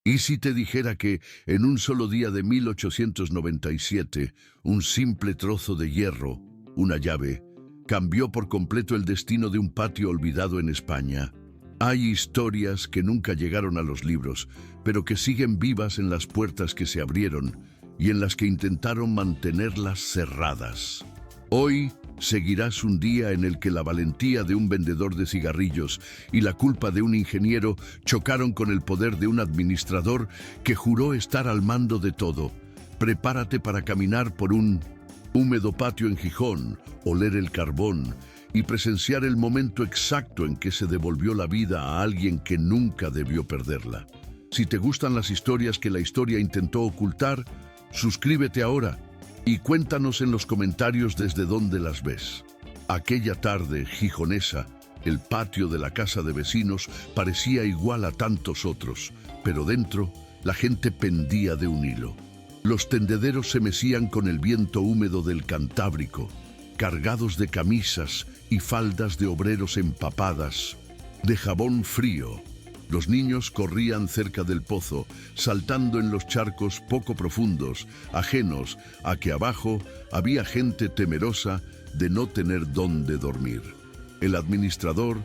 ¿Y si te dijera que, en un solo día de 1897, un simple trozo de hierro, una llave, cambió por completo el destino de un patio olvidado en España? Hay historias que nunca llegaron a los libros, pero que siguen vivas en las puertas que se abrieron y en las que intentaron mantenerlas cerradas. Hoy seguirás un día en el que la valentía de un vendedor de cigarrillos y la culpa de un ingeniero chocaron con el poder de un administrador que juró estar al mando de todo. Prepárate para caminar por un húmedo patio en Gijón, oler el carbón y presenciar el momento exacto en que se devolvió la vida a alguien que nunca debió perderla. Si te gustan las historias que la historia intentó ocultar, suscríbete ahora y cuéntanos en los comentarios desde dónde las ves. Aquella tarde gijonesa, el patio de la casa de vecinos parecía igual a tantos otros, pero dentro la gente pendía de un hilo. Los tendederos se mecían con el viento húmedo del Cantábrico, cargados de camisas y faldas de obreros empapadas, de jabón frío. Los niños corrían cerca del pozo, saltando en los charcos poco profundos, ajenos a que abajo había gente temerosa de no tener dónde dormir. El administrador,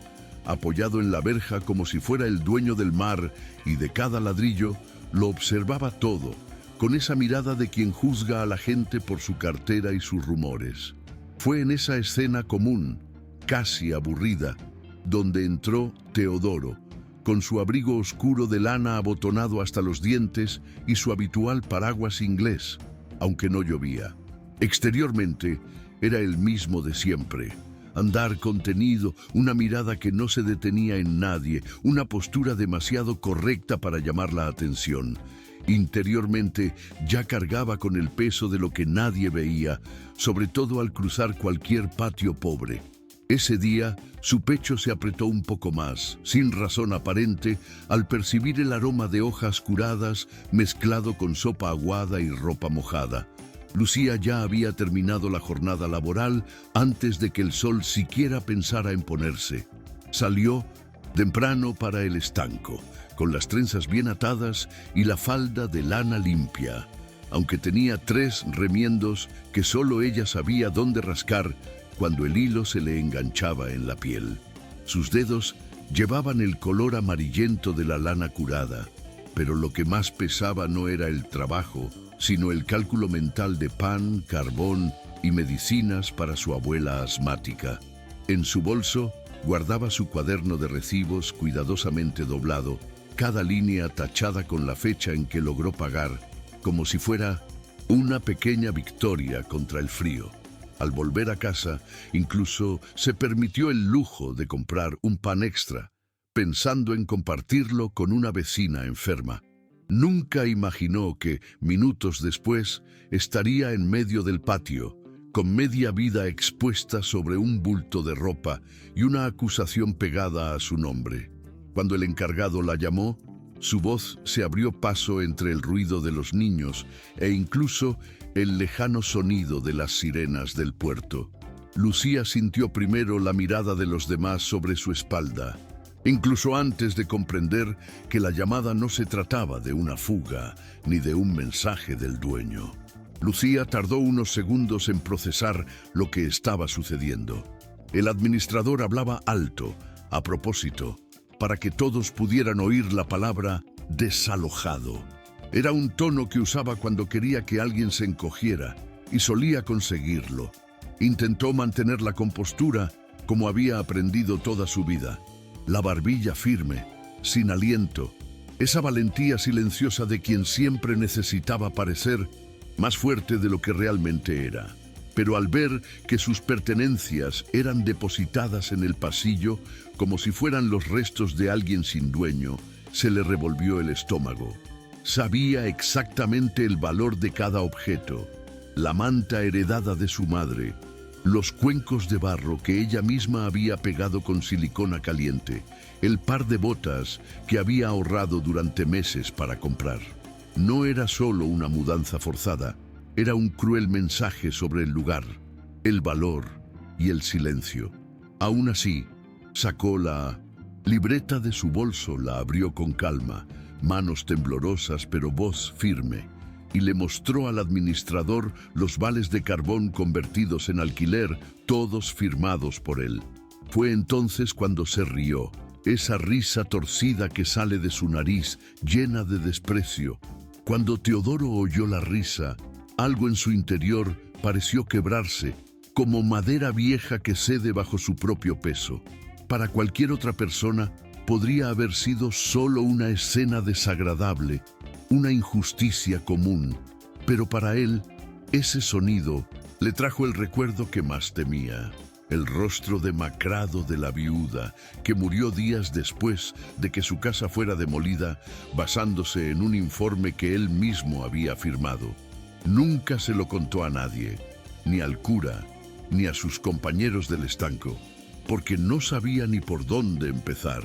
apoyado en la verja como si fuera el dueño del mar y de cada ladrillo, lo observaba todo, con esa mirada de quien juzga a la gente por su cartera y sus rumores. Fue en esa escena común, casi aburrida, donde entró Teodoro, con su abrigo oscuro de lana abotonado hasta los dientes y su habitual paraguas inglés, aunque no llovía. Exteriormente, era el mismo de siempre. Andar contenido, una mirada que no se detenía en nadie, una postura demasiado correcta para llamar la atención. Interiormente, ya cargaba con el peso de lo que nadie veía, sobre todo al cruzar cualquier patio pobre. Ese día, su pecho se apretó un poco más, sin razón aparente, al percibir el aroma de hojas curadas mezclado con sopa aguada y ropa mojada. Lucía ya había terminado la jornada laboral antes de que el sol siquiera pensara en ponerse. Salió temprano para el estanco, con las trenzas bien atadas y la falda de lana limpia. Aunque tenía 3 remiendos que solo ella sabía dónde rascar, cuando el hilo se le enganchaba en la piel. Sus dedos llevaban el color amarillento de la lana curada, pero lo que más pesaba no era el trabajo, sino el cálculo mental de pan, carbón y medicinas para su abuela asmática. En su bolso guardaba su cuaderno de recibos cuidadosamente doblado, cada línea tachada con la fecha en que logró pagar, como si fuera una pequeña victoria contra el frío. Al volver a casa, incluso se permitió el lujo de comprar un pan extra, pensando en compartirlo con una vecina enferma. Nunca imaginó que, minutos después, estaría en medio del patio, con media vida expuesta sobre un bulto de ropa y una acusación pegada a su nombre. Cuando el encargado la llamó, su voz se abrió paso entre el ruido de los niños e incluso el lejano sonido de las sirenas del puerto. Lucía sintió primero la mirada de los demás sobre su espalda, incluso antes de comprender que la llamada no se trataba de una fuga ni de un mensaje del dueño. Lucía tardó unos segundos en procesar lo que estaba sucediendo. El administrador hablaba alto, a propósito, para que todos pudieran oír la palabra desalojado. Era un tono que usaba cuando quería que alguien se encogiera, y solía conseguirlo. Intentó mantener la compostura como había aprendido toda su vida. La barbilla firme, sin aliento, esa valentía silenciosa de quien siempre necesitaba parecer más fuerte de lo que realmente era. Pero al ver que sus pertenencias eran depositadas en el pasillo como si fueran los restos de alguien sin dueño, se le revolvió el estómago. Sabía exactamente el valor de cada objeto: la manta heredada de su madre, los cuencos de barro que ella misma había pegado con silicona caliente, el par de botas que había ahorrado durante meses para comprar. No era solo una mudanza forzada, era un cruel mensaje sobre el lugar, el valor y el silencio. Aún así, sacó la libreta de su bolso, la abrió con calma, manos temblorosas pero voz firme, y le mostró al administrador los vales de carbón convertidos en alquiler, todos firmados por él. Fue entonces cuando se rió, esa risa torcida que sale de su nariz, llena de desprecio. Cuando Teodoro oyó la risa, algo en su interior pareció quebrarse, como madera vieja que cede bajo su propio peso. Para cualquier otra persona, podría haber sido solo una escena desagradable, una injusticia común, pero para él, ese sonido le trajo el recuerdo que más temía, el rostro demacrado de la viuda que murió días después de que su casa fuera demolida, basándose en un informe que él mismo había firmado. Nunca se lo contó a nadie, ni al cura, ni a sus compañeros del estanco, porque no sabía ni por dónde empezar.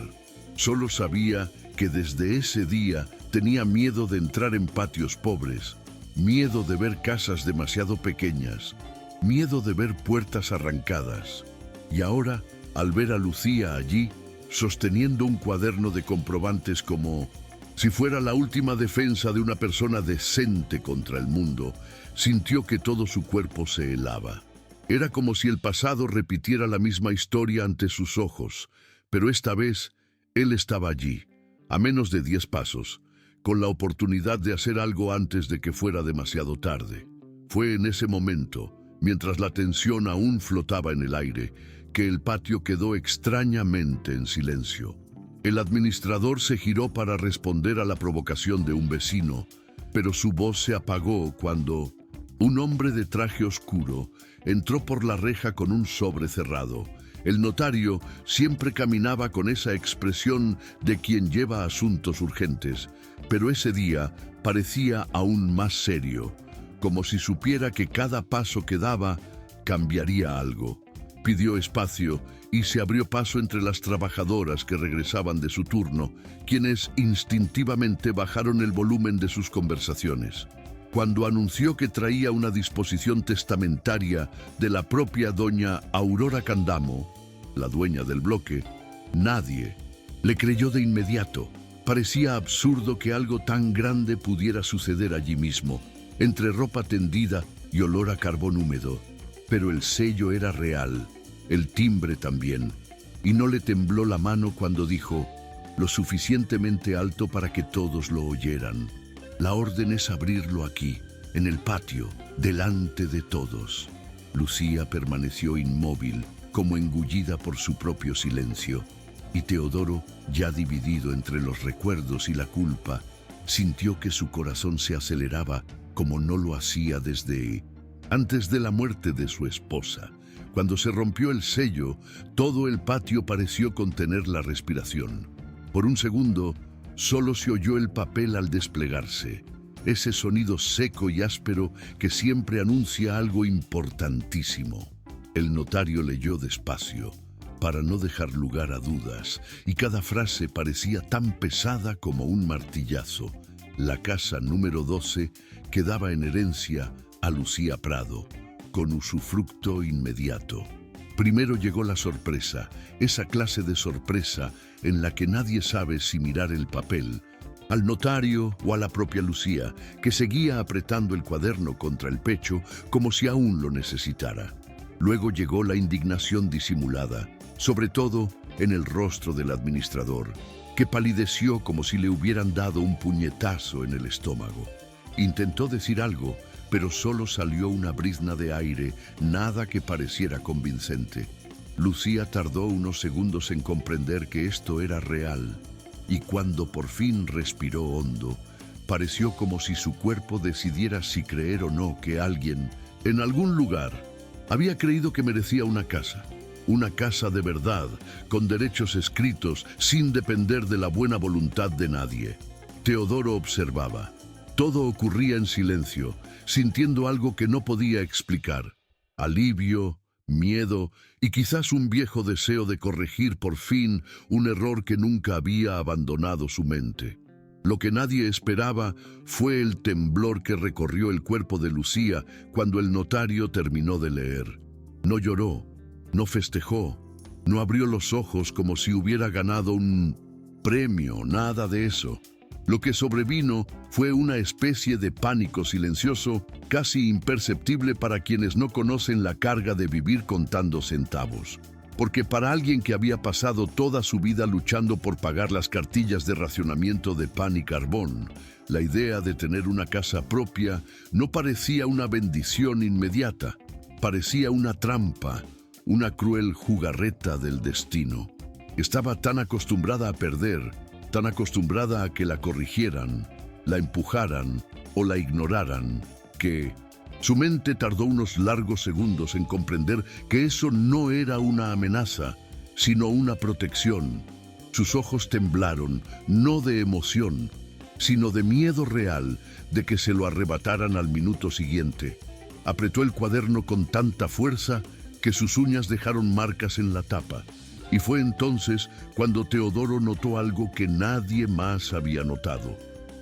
Solo sabía que desde ese día tenía miedo de entrar en patios pobres, miedo de ver casas demasiado pequeñas, miedo de ver puertas arrancadas. Y ahora, al ver a Lucía allí, sosteniendo un cuaderno de comprobantes como si fuera la última defensa de una persona decente contra el mundo, sintió que todo su cuerpo se helaba. Era como si el pasado repitiera la misma historia ante sus ojos, pero esta vez él estaba allí, a menos de 10 pasos, con la oportunidad de hacer algo antes de que fuera demasiado tarde. Fue en ese momento, mientras la tensión aún flotaba en el aire, que el patio quedó extrañamente en silencio. El administrador se giró para responder a la provocación de un vecino, pero su voz se apagó cuando un hombre de traje oscuro entró por la reja con un sobre cerrado. El notario siempre caminaba con esa expresión de quien lleva asuntos urgentes, pero ese día parecía aún más serio, como si supiera que cada paso que daba cambiaría algo. Pidió espacio y se abrió paso entre las trabajadoras que regresaban de su turno, quienes instintivamente bajaron el volumen de sus conversaciones. Cuando anunció que traía una disposición testamentaria de la propia doña Aurora Candamo, la dueña del bloque, nadie le creyó de inmediato. Parecía absurdo que algo tan grande pudiera suceder allí mismo, entre ropa tendida y olor a carbón húmedo. Pero el sello era real, el timbre también, y no le tembló la mano cuando dijo, lo suficientemente alto para que todos lo oyeran. La orden es abrirlo aquí, en el patio, delante de todos. Lucía permaneció inmóvil, como engullida por su propio silencio, y Teodoro, ya dividido entre los recuerdos y la culpa, sintió que su corazón se aceleraba como no lo hacía desde antes de la muerte de su esposa. Cuando se rompió el sello, todo el patio pareció contener la respiración. Por un segundo, solo se oyó el papel al desplegarse, ese sonido seco y áspero que siempre anuncia algo importantísimo. El notario leyó despacio, para no dejar lugar a dudas, y cada frase parecía tan pesada como un martillazo. La casa número 12 quedaba en herencia a Lucía Prado, con usufructo inmediato. Primero llegó la sorpresa, esa clase de sorpresa en la que nadie sabe si mirar el papel, al notario o a la propia Lucía, que seguía apretando el cuaderno contra el pecho como si aún lo necesitara. Luego llegó la indignación disimulada, sobre todo en el rostro del administrador, que palideció como si le hubieran dado un puñetazo en el estómago. Intentó decir algo, pero solo salió una brizna de aire, nada que pareciera convincente. Lucía tardó unos segundos en comprender que esto era real, y cuando por fin respiró hondo, pareció como si su cuerpo decidiera si creer o no que alguien, en algún lugar, había creído que merecía una casa de verdad, con derechos escritos, sin depender de la buena voluntad de nadie. Teodoro observaba. Todo ocurría en silencio, sintiendo algo que no podía explicar. Alivio, miedo y quizás un viejo deseo de corregir por fin un error que nunca había abandonado su mente. Lo que nadie esperaba fue el temblor que recorrió el cuerpo de Lucía cuando el notario terminó de leer. No lloró, no festejó, no abrió los ojos como si hubiera ganado un premio, nada de eso. Lo que sobrevino fue una especie de pánico silencioso, casi imperceptible para quienes no conocen la carga de vivir contando centavos. Porque para alguien que había pasado toda su vida luchando por pagar las cartillas de racionamiento de pan y carbón, la idea de tener una casa propia no parecía una bendición inmediata, parecía una trampa, una cruel jugarreta del destino. Estaba tan acostumbrada a perder, tan acostumbrada a que la corrigieran, la empujaran o la ignoraran, que su mente tardó unos largos segundos en comprender que eso no era una amenaza, sino una protección. Sus ojos temblaron, no de emoción, sino de miedo real de que se lo arrebataran al minuto siguiente. Apretó el cuaderno con tanta fuerza que sus uñas dejaron marcas en la tapa. Y fue entonces cuando Teodoro notó algo que nadie más había notado.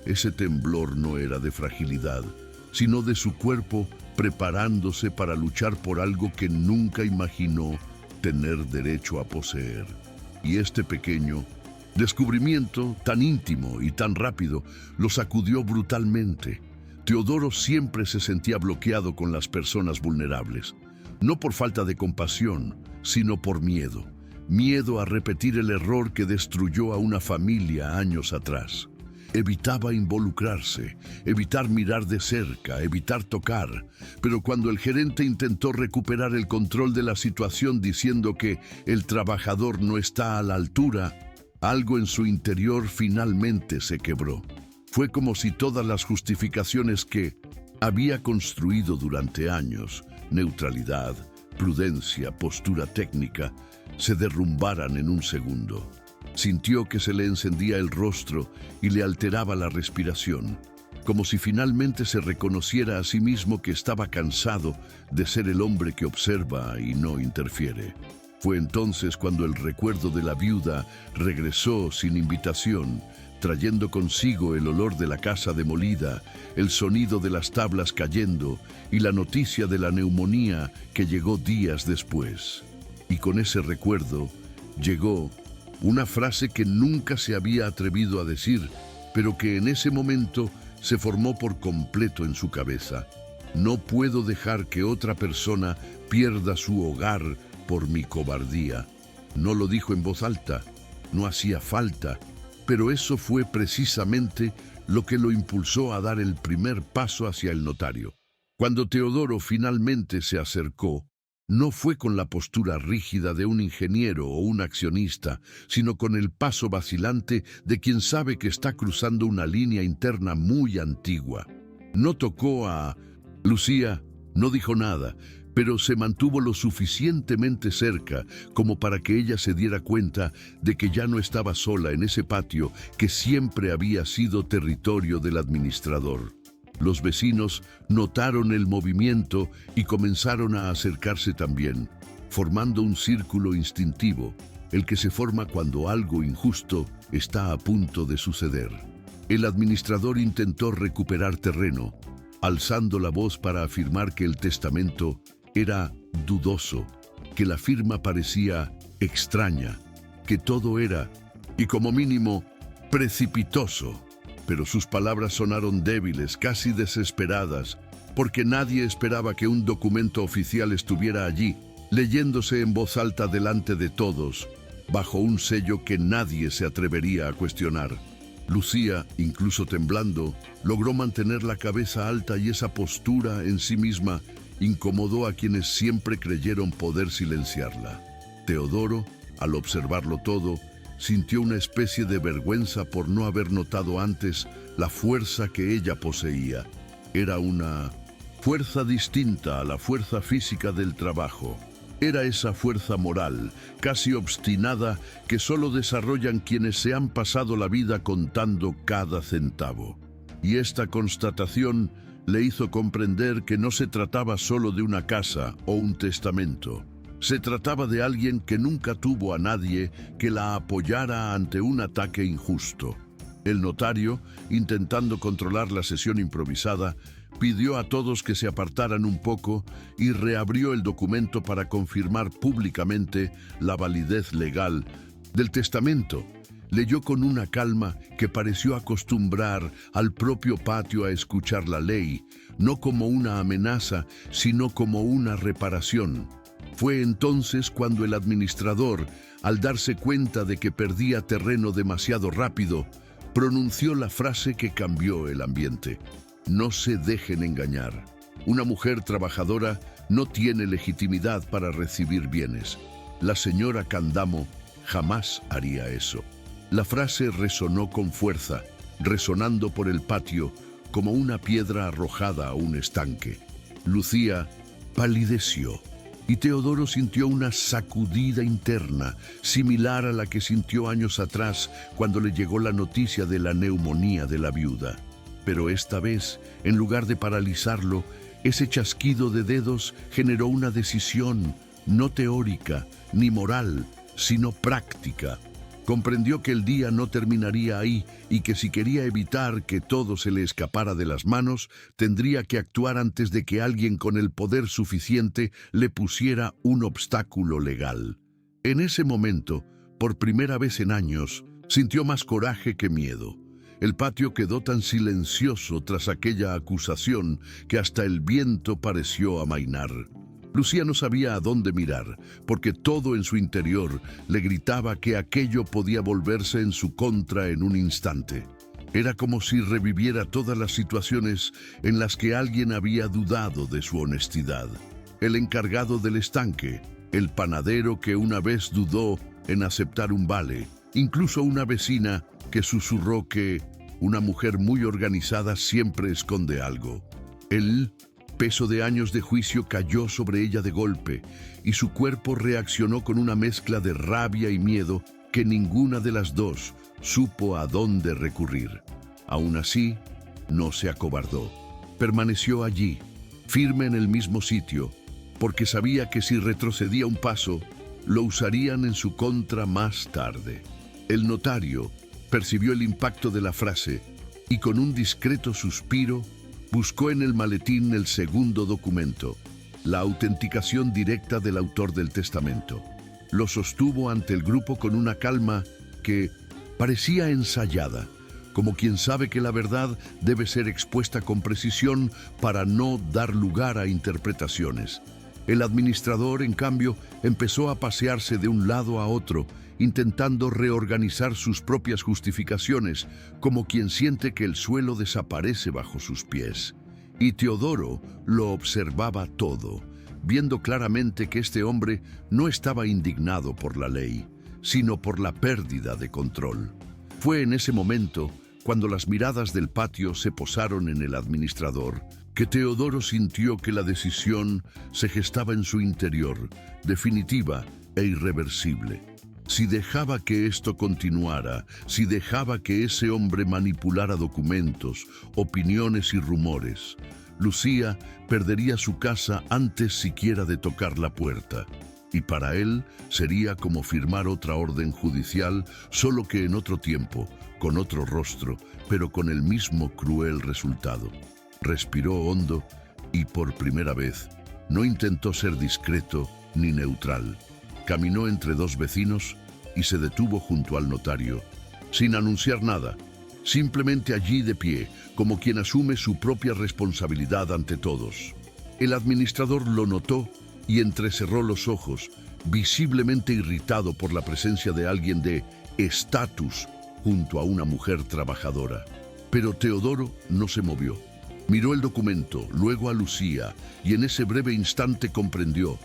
Ese temblor no era de fragilidad, sino de su cuerpo preparándose para luchar por algo que nunca imaginó tener derecho a poseer. Y este pequeño descubrimiento, tan íntimo y tan rápido, lo sacudió brutalmente. Teodoro siempre se sentía bloqueado con las personas vulnerables, no por falta de compasión, sino por miedo. Miedo a repetir el error que destruyó a una familia años atrás. Evitaba involucrarse, evitar mirar de cerca, evitar tocar. Pero cuando el gerente intentó recuperar el control de la situación diciendo que el trabajador no está a la altura, algo en su interior finalmente se quebró. Fue como si todas las justificaciones que había construido durante años, neutralidad, prudencia, postura técnica, se derrumbaran en un segundo. Sintió que se le encendía el rostro y le alteraba la respiración, como si finalmente se reconociera a sí mismo que estaba cansado de ser el hombre que observa y no interfiere. Fue entonces cuando el recuerdo de la viuda regresó sin invitación, trayendo consigo el olor de la casa demolida, el sonido de las tablas cayendo y la noticia de la neumonía que llegó días después. Y con ese recuerdo llegó una frase que nunca se había atrevido a decir, pero que en ese momento se formó por completo en su cabeza. No puedo dejar que otra persona pierda su hogar por mi cobardía. No lo dijo en voz alta, no hacía falta, pero eso fue precisamente lo que lo impulsó a dar el primer paso hacia el notario. Cuando Teodoro finalmente se acercó, no fue con la postura rígida de un ingeniero o un accionista, sino con el paso vacilante de quien sabe que está cruzando una línea interna muy antigua. No tocó a Lucía, no dijo nada, pero se mantuvo lo suficientemente cerca como para que ella se diera cuenta de que ya no estaba sola en ese patio que siempre había sido territorio del administrador. Los vecinos notaron el movimiento y comenzaron a acercarse también, formando un círculo instintivo, el que se forma cuando algo injusto está a punto de suceder. El administrador intentó recuperar terreno, alzando la voz para afirmar que el testamento era dudoso, que la firma parecía extraña, que todo era, y como mínimo, precipitoso. Pero sus palabras sonaron débiles, casi desesperadas, porque nadie esperaba que un documento oficial estuviera allí, leyéndose en voz alta delante de todos, bajo un sello que nadie se atrevería a cuestionar. Lucía, incluso temblando, logró mantener la cabeza alta y esa postura en sí misma incomodó a quienes siempre creyeron poder silenciarla. Teodoro, al observarlo todo, sintió una especie de vergüenza por no haber notado antes la fuerza que ella poseía. Era una fuerza distinta a la fuerza física del trabajo. Era esa fuerza moral, casi obstinada, que solo desarrollan quienes se han pasado la vida contando cada centavo. Y esta constatación le hizo comprender que no se trataba solo de una casa o un testamento. Se trataba de alguien que nunca tuvo a nadie que la apoyara ante un ataque injusto. El notario, intentando controlar la sesión improvisada, pidió a todos que se apartaran un poco y reabrió el documento para confirmar públicamente la validez legal del testamento. Leyó con una calma que pareció acostumbrar al propio patio a escuchar la ley, no como una amenaza, sino como una reparación. Fue entonces cuando el administrador, al darse cuenta de que perdía terreno demasiado rápido, pronunció la frase que cambió el ambiente. No se dejen engañar. Una mujer trabajadora no tiene legitimidad para recibir bienes. La señora Candamo jamás haría eso. La frase resonó con fuerza, resonando por el patio como una piedra arrojada a un estanque. Lucía palideció y Teodoro sintió una sacudida interna, similar a la que sintió años atrás cuando le llegó la noticia de la neumonía de la viuda. Pero esta vez, en lugar de paralizarlo, ese chasquido de dedos generó una decisión, no teórica ni moral, sino práctica. Comprendió que el día no terminaría ahí y que si quería evitar que todo se le escapara de las manos, tendría que actuar antes de que alguien con el poder suficiente le pusiera un obstáculo legal. En ese momento, por primera vez en años, sintió más coraje que miedo. El patio quedó tan silencioso tras aquella acusación que hasta el viento pareció amainar. Lucía no sabía a dónde mirar, porque todo en su interior le gritaba que aquello podía volverse en su contra en un instante. Era como si reviviera todas las situaciones en las que alguien había dudado de su honestidad. El encargado del estanque, el panadero que una vez dudó en aceptar un vale, incluso una vecina que susurró que una mujer muy organizada siempre esconde algo. El peso de años de juicio cayó sobre ella de golpe y su cuerpo reaccionó con una mezcla de rabia y miedo que ninguna de las dos supo a dónde recurrir. Aún así, no se acobardó. Permaneció allí, firme en el mismo sitio, porque sabía que si retrocedía un paso, lo usarían en su contra más tarde. El notario percibió el impacto de la frase y con un discreto suspiro buscó en el maletín el segundo documento, la autenticación directa del autor del testamento. Lo sostuvo ante el grupo con una calma que parecía ensayada, como quien sabe que la verdad debe ser expuesta con precisión para no dar lugar a interpretaciones. El administrador, en cambio, empezó a pasearse de un lado a otro, intentando reorganizar sus propias justificaciones, como quien siente que el suelo desaparece bajo sus pies. Y Teodoro lo observaba todo, viendo claramente que este hombre no estaba indignado por la ley, sino por la pérdida de control. Fue en ese momento, cuando las miradas del patio se posaron en el administrador, que Teodoro sintió que la decisión se gestaba en su interior, definitiva e irreversible. Si dejaba que esto continuara, si dejaba que ese hombre manipulara documentos, opiniones y rumores, Lucía perdería su casa antes siquiera de tocar la puerta. Y para él sería como firmar otra orden judicial, solo que en otro tiempo, con otro rostro, pero con el mismo cruel resultado. Respiró hondo y por primera vez no intentó ser discreto ni neutral. Caminó entre dos vecinos y se detuvo junto al notario, sin anunciar nada, simplemente allí de pie, como quien asume su propia responsabilidad ante todos. El administrador lo notó y entrecerró los ojos, visiblemente irritado por la presencia de alguien de estatus junto a una mujer trabajadora. Pero Teodoro no se movió. Miró el documento, luego a Lucía, y en ese breve instante comprendió.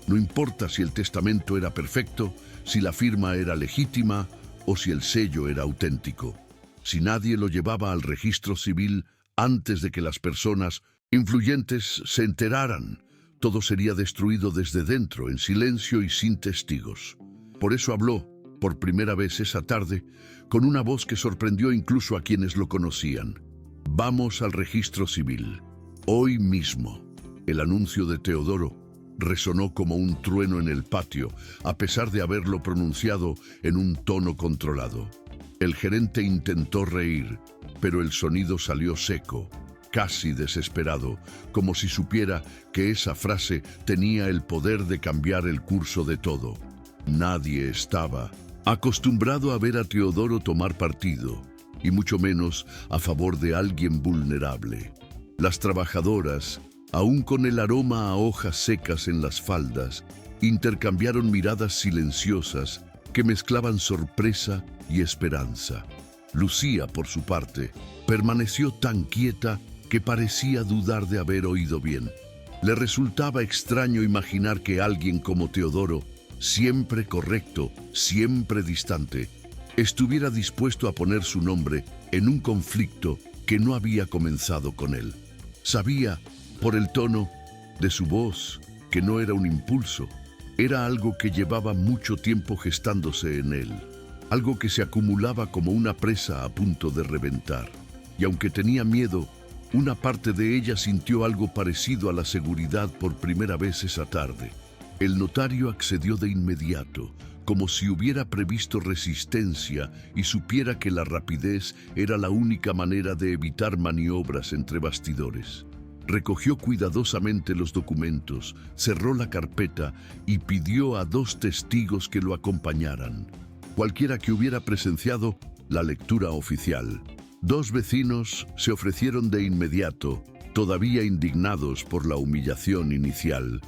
No importa si el testamento era perfecto, si la firma era legítima o si el sello era auténtico. Si nadie lo llevaba al registro civil antes de que las personas influyentes se enteraran, todo sería destruido desde dentro, en silencio y sin testigos. Por eso habló, por primera vez esa tarde, con una voz que sorprendió incluso a quienes lo conocían. Vamos al registro civil. Hoy mismo. El anuncio de Teodoro resonó como un trueno en el patio, a pesar de haberlo pronunciado en un tono controlado. El gerente intentó reír, pero el sonido salió seco, casi desesperado, como si supiera que esa frase tenía el poder de cambiar el curso de todo. Nadie estaba acostumbrado a ver a Teodoro tomar partido, y mucho menos a favor de alguien vulnerable. Las trabajadoras, aún con el aroma a hojas secas en las faldas, intercambiaron miradas silenciosas que mezclaban sorpresa y esperanza. Lucía, por su parte, permaneció tan quieta que parecía dudar de haber oído bien. Le resultaba extraño imaginar que alguien como Teodoro, siempre correcto, siempre distante, estuviera dispuesto a poner su nombre en un conflicto que no había comenzado con él. Sabía, por el tono de su voz, que no era un impulso, era algo que llevaba mucho tiempo gestándose en él, algo que se acumulaba como una presa a punto de reventar. Y aunque tenía miedo, una parte de ella sintió algo parecido a la seguridad por primera vez esa tarde. El notario accedió de inmediato, como si hubiera previsto resistencia y supiera que la rapidez era la única manera de evitar maniobras entre bastidores. Recogió cuidadosamente los documentos, cerró la carpeta y pidió a 2 testigos que lo acompañaran, cualquiera que hubiera presenciado la lectura oficial. 2 vecinos se ofrecieron de inmediato, todavía indignados por la humillación inicial.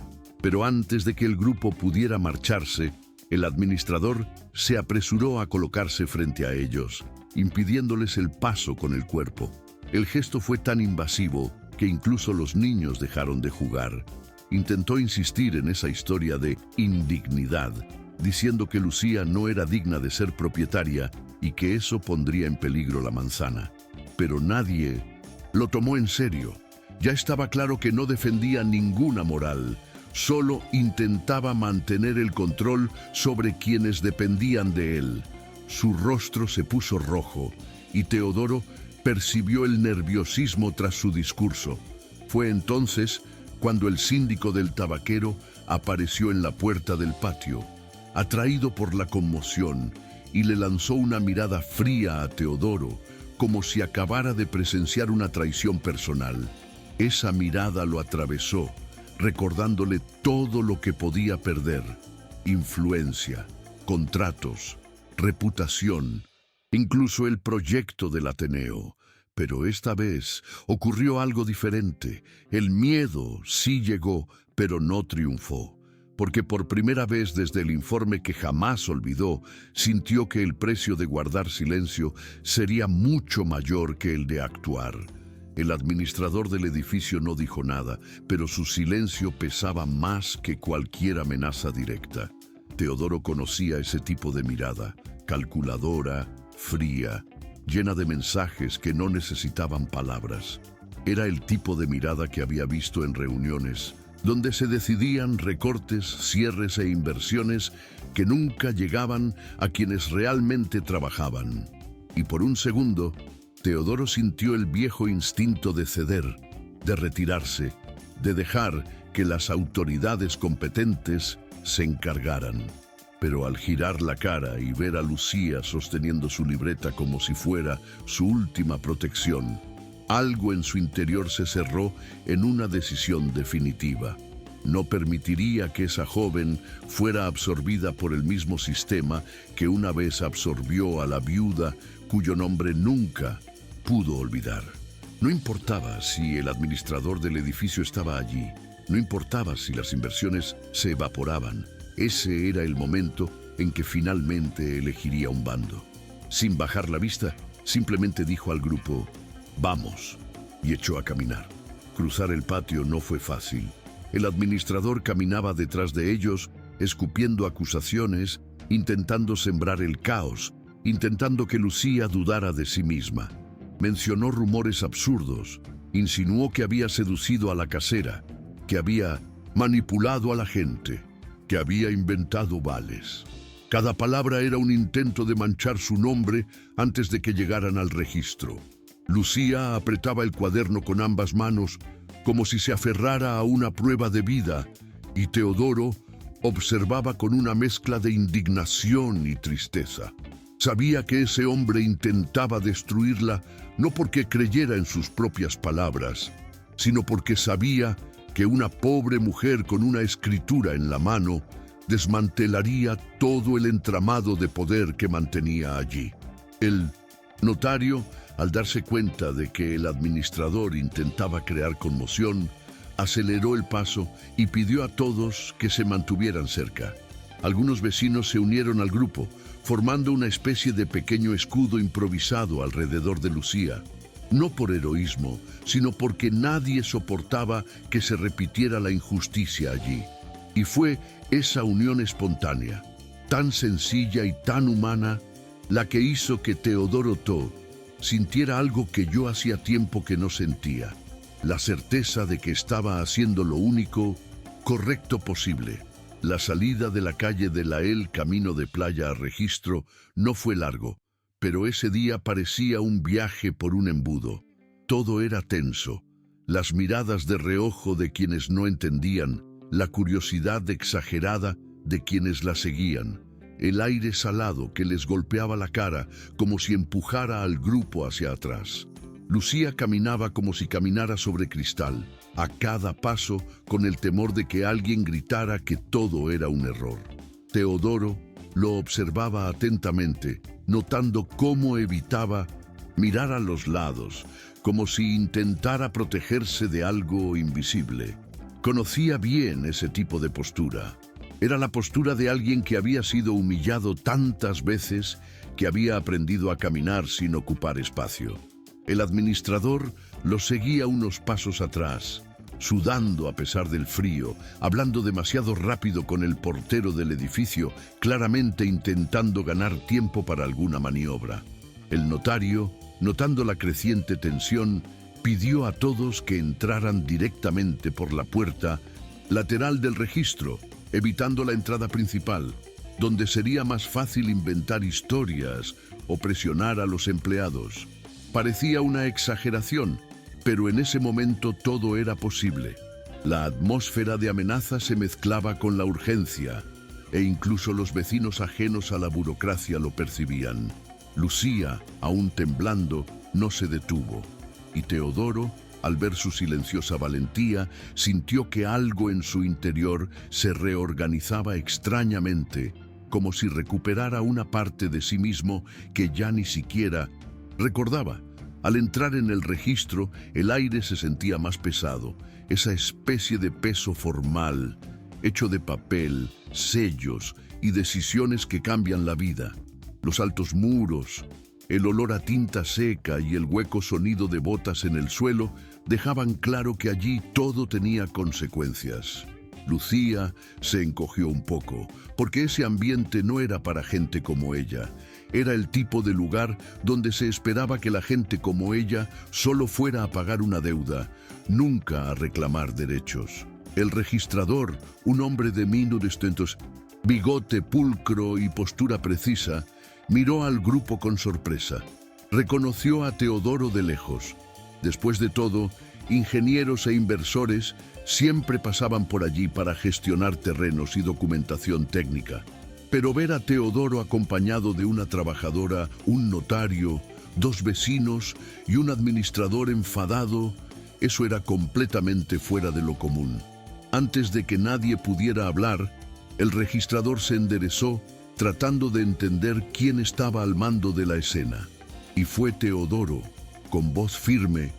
Pero antes de que el grupo pudiera marcharse, el administrador se apresuró a colocarse frente a ellos, impidiéndoles el paso con el cuerpo. El gesto fue tan invasivo que incluso los niños dejaron de jugar. Intentó insistir en esa historia de indignidad, diciendo que Lucía no era digna de ser propietaria y que eso pondría en peligro la manzana. Pero nadie lo tomó en serio. Ya estaba claro que no defendía ninguna moral, solo intentaba mantener el control sobre quienes dependían de él. Su rostro se puso rojo y Teodoro percibió el nerviosismo tras su discurso. Fue entonces cuando el síndico del tabaquero apareció en la puerta del patio, atraído por la conmoción, y le lanzó una mirada fría a Teodoro, como si acabara de presenciar una traición personal. Esa mirada lo atravesó, recordándole todo lo que podía perder: influencia, contratos, reputación, incluso el proyecto del Ateneo. Pero esta vez ocurrió algo diferente. El miedo sí llegó, pero no triunfó, porque por primera vez desde el informe que jamás olvidó, sintió que el precio de guardar silencio sería mucho mayor que el de actuar. El administrador del edificio no dijo nada, pero su silencio pesaba más que cualquier amenaza directa. Teodoro conocía ese tipo de mirada, calculadora, fría, llena de mensajes que no necesitaban palabras. Era el tipo de mirada que había visto en reuniones, donde se decidían recortes, cierres e inversiones que nunca llegaban a quienes realmente trabajaban. Y por un segundo, Teodoro sintió el viejo instinto de ceder, de retirarse, de dejar que las autoridades competentes se encargaran. Pero al girar la cara y ver a Lucía sosteniendo su libreta como si fuera su última protección, algo en su interior se cerró en una decisión definitiva. No permitiría que esa joven fuera absorbida por el mismo sistema que una vez absorbió a la viuda cuyo nombre nunca pudo olvidar. No importaba si el administrador del edificio estaba allí, no importaba si las inversiones se evaporaban. Ese era el momento en que finalmente elegiría un bando. Sin bajar la vista, simplemente dijo al grupo: «Vamos», y echó a caminar. Cruzar el patio no fue fácil. El administrador caminaba detrás de ellos, escupiendo acusaciones, intentando sembrar el caos, intentando que Lucía dudara de sí misma. Mencionó rumores absurdos, insinuó que había seducido a la casera, que había manipulado a la gente, que había inventado vales. Cada palabra era un intento de manchar su nombre antes de que llegaran al registro. Lucía apretaba el cuaderno con ambas manos, como si se aferrara a una prueba de vida, y Teodoro observaba con una mezcla de indignación y tristeza. Sabía que ese hombre intentaba destruirla no porque creyera en sus propias palabras, sino porque sabía que una pobre mujer con una escritura en la mano desmantelaría todo el entramado de poder que mantenía allí. El notario, al darse cuenta de que el administrador intentaba crear conmoción, aceleró el paso y pidió a todos que se mantuvieran cerca. Algunos vecinos se unieron al grupo, formando una especie de pequeño escudo improvisado alrededor de Lucía. No por heroísmo, sino porque nadie soportaba que se repitiera la injusticia allí. Y fue esa unión espontánea, tan sencilla y tan humana, la que hizo que Teodoro Tó sintiera algo que yo hacía tiempo que no sentía: la certeza de que estaba haciendo lo único correcto posible. La salida de la calle de Lael camino de Playa a Registro no fue largo, pero ese día parecía un viaje por un embudo. Todo era tenso: las miradas de reojo de quienes no entendían, la curiosidad exagerada de quienes la seguían, el aire salado que les golpeaba la cara como si empujara al grupo hacia atrás. Lucía caminaba como si caminara sobre cristal, a cada paso con el temor de que alguien gritara que todo era un error. Teodoro lo observaba atentamente, notando cómo evitaba mirar a los lados, como si intentara protegerse de algo invisible. Conocía bien ese tipo de postura. Era la postura de alguien que había sido humillado tantas veces que había aprendido a caminar sin ocupar espacio. El administrador lo seguía unos pasos atrás, sudando a pesar del frío, hablando demasiado rápido con el portero del edificio, claramente intentando ganar tiempo para alguna maniobra. El notario, notando la creciente tensión, pidió a todos que entraran directamente por la puerta lateral del registro, evitando la entrada principal, donde sería más fácil inventar historias o presionar a los empleados. Parecía una exageración, pero en ese momento todo era posible. La atmósfera de amenaza se mezclaba con la urgencia, e incluso los vecinos ajenos a la burocracia lo percibían. Lucía, aún temblando, no se detuvo, y Teodoro, al ver su silenciosa valentía, sintió que algo en su interior se reorganizaba extrañamente, como si recuperara una parte de sí mismo que ya ni siquiera recordaba. Al entrar en el registro, el aire se sentía más pesado, esa especie de peso formal, hecho de papel, sellos y decisiones que cambian la vida. Los altos muros, el olor a tinta seca y el hueco sonido de botas en el suelo dejaban claro que allí todo tenía consecuencias. Lucía se encogió un poco, porque ese ambiente no era para gente como ella. Era el tipo de lugar donde se esperaba que la gente como ella solo fuera a pagar una deuda, nunca a reclamar derechos. El registrador, un hombre de minutos, bigote pulcro y postura precisa, miró al grupo con sorpresa. Reconoció a Teodoro de lejos. Después de todo, ingenieros e inversores siempre pasaban por allí para gestionar terrenos y documentación técnica. Pero ver a Teodoro acompañado de una trabajadora, un notario, dos vecinos y un administrador enfadado, eso era completamente fuera de lo común. Antes de que nadie pudiera hablar, el registrador se enderezó, tratando de entender quién estaba al mando de la escena. Y fue Teodoro, con voz firme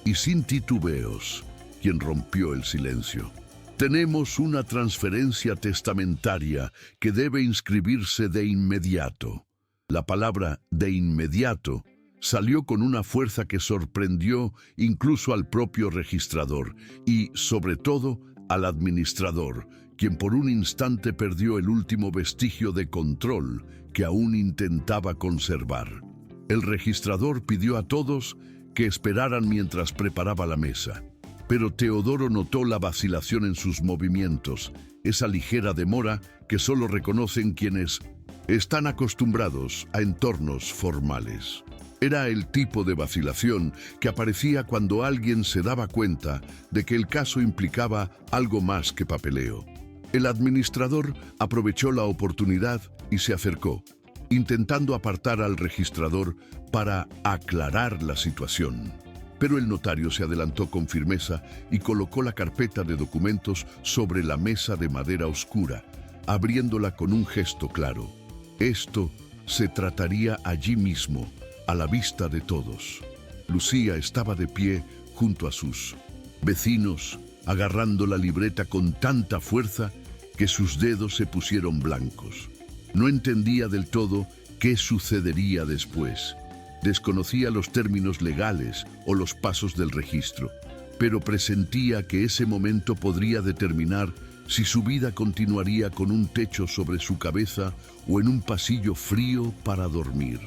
y sin titubeos, quien rompió el silencio. Tenemos una transferencia testamentaria que debe inscribirse de inmediato. La palabra de inmediato salió con una fuerza que sorprendió incluso al propio registrador y, sobre todo, al administrador, quien por un instante perdió el último vestigio de control que aún intentaba conservar. El registrador pidió a todos que esperaran mientras preparaba la mesa. Pero Teodoro notó la vacilación en sus movimientos, esa ligera demora que solo reconocen quienes están acostumbrados a entornos formales. Era el tipo de vacilación que aparecía cuando alguien se daba cuenta de que el caso implicaba algo más que papeleo. El administrador aprovechó la oportunidad y se acercó, intentando apartar al registrador para aclarar la situación. Pero el notario se adelantó con firmeza y colocó la carpeta de documentos sobre la mesa de madera oscura, abriéndola con un gesto claro. Esto se trataría allí mismo, a la vista de todos. Lucía estaba de pie junto a sus vecinos, agarrando la libreta con tanta fuerza que sus dedos se pusieron blancos. No entendía del todo qué sucedería después. Desconocía los términos legales o los pasos del registro, pero presentía que ese momento podría determinar si su vida continuaría con un techo sobre su cabeza o en un pasillo frío para dormir.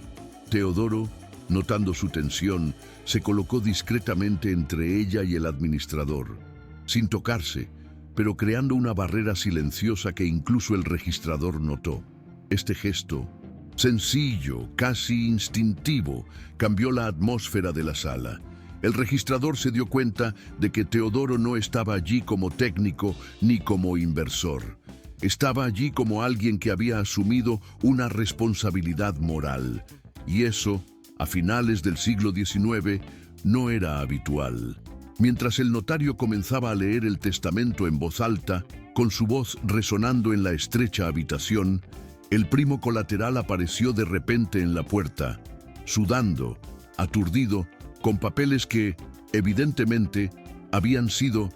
Teodoro, notando su tensión, se colocó discretamente entre ella y el administrador, sin tocarse, pero creando una barrera silenciosa que incluso el registrador notó. Este gesto, sencillo, casi instintivo, cambió la atmósfera de la sala. El registrador se dio cuenta de que Teodoro no estaba allí como técnico ni como inversor. Estaba allí como alguien que había asumido una responsabilidad moral. Y eso, a finales del siglo XIX, no era habitual. Mientras el notario comenzaba a leer el testamento en voz alta, con su voz resonando en la estrecha habitación, el primo colateral apareció de repente en la puerta, sudando, aturdido, con papeles que, evidentemente, habían sido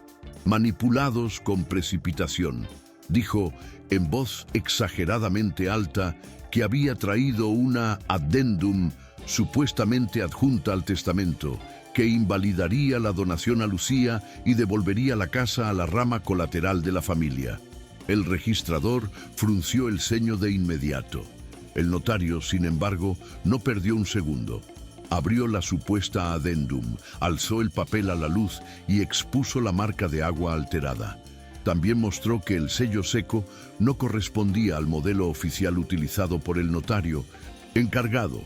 manipulados con precipitación. Dijo, en voz exageradamente alta, que había traído una addendum supuestamente adjunta al testamento, que invalidaría la donación a Lucía y devolvería la casa a la rama colateral de la familia. El registrador frunció el ceño de inmediato. El notario, sin embargo, no perdió un segundo. Abrió la supuesta addendum, alzó el papel a la luz y expuso la marca de agua alterada. También mostró que el sello seco no correspondía al modelo oficial utilizado por el notario encargado.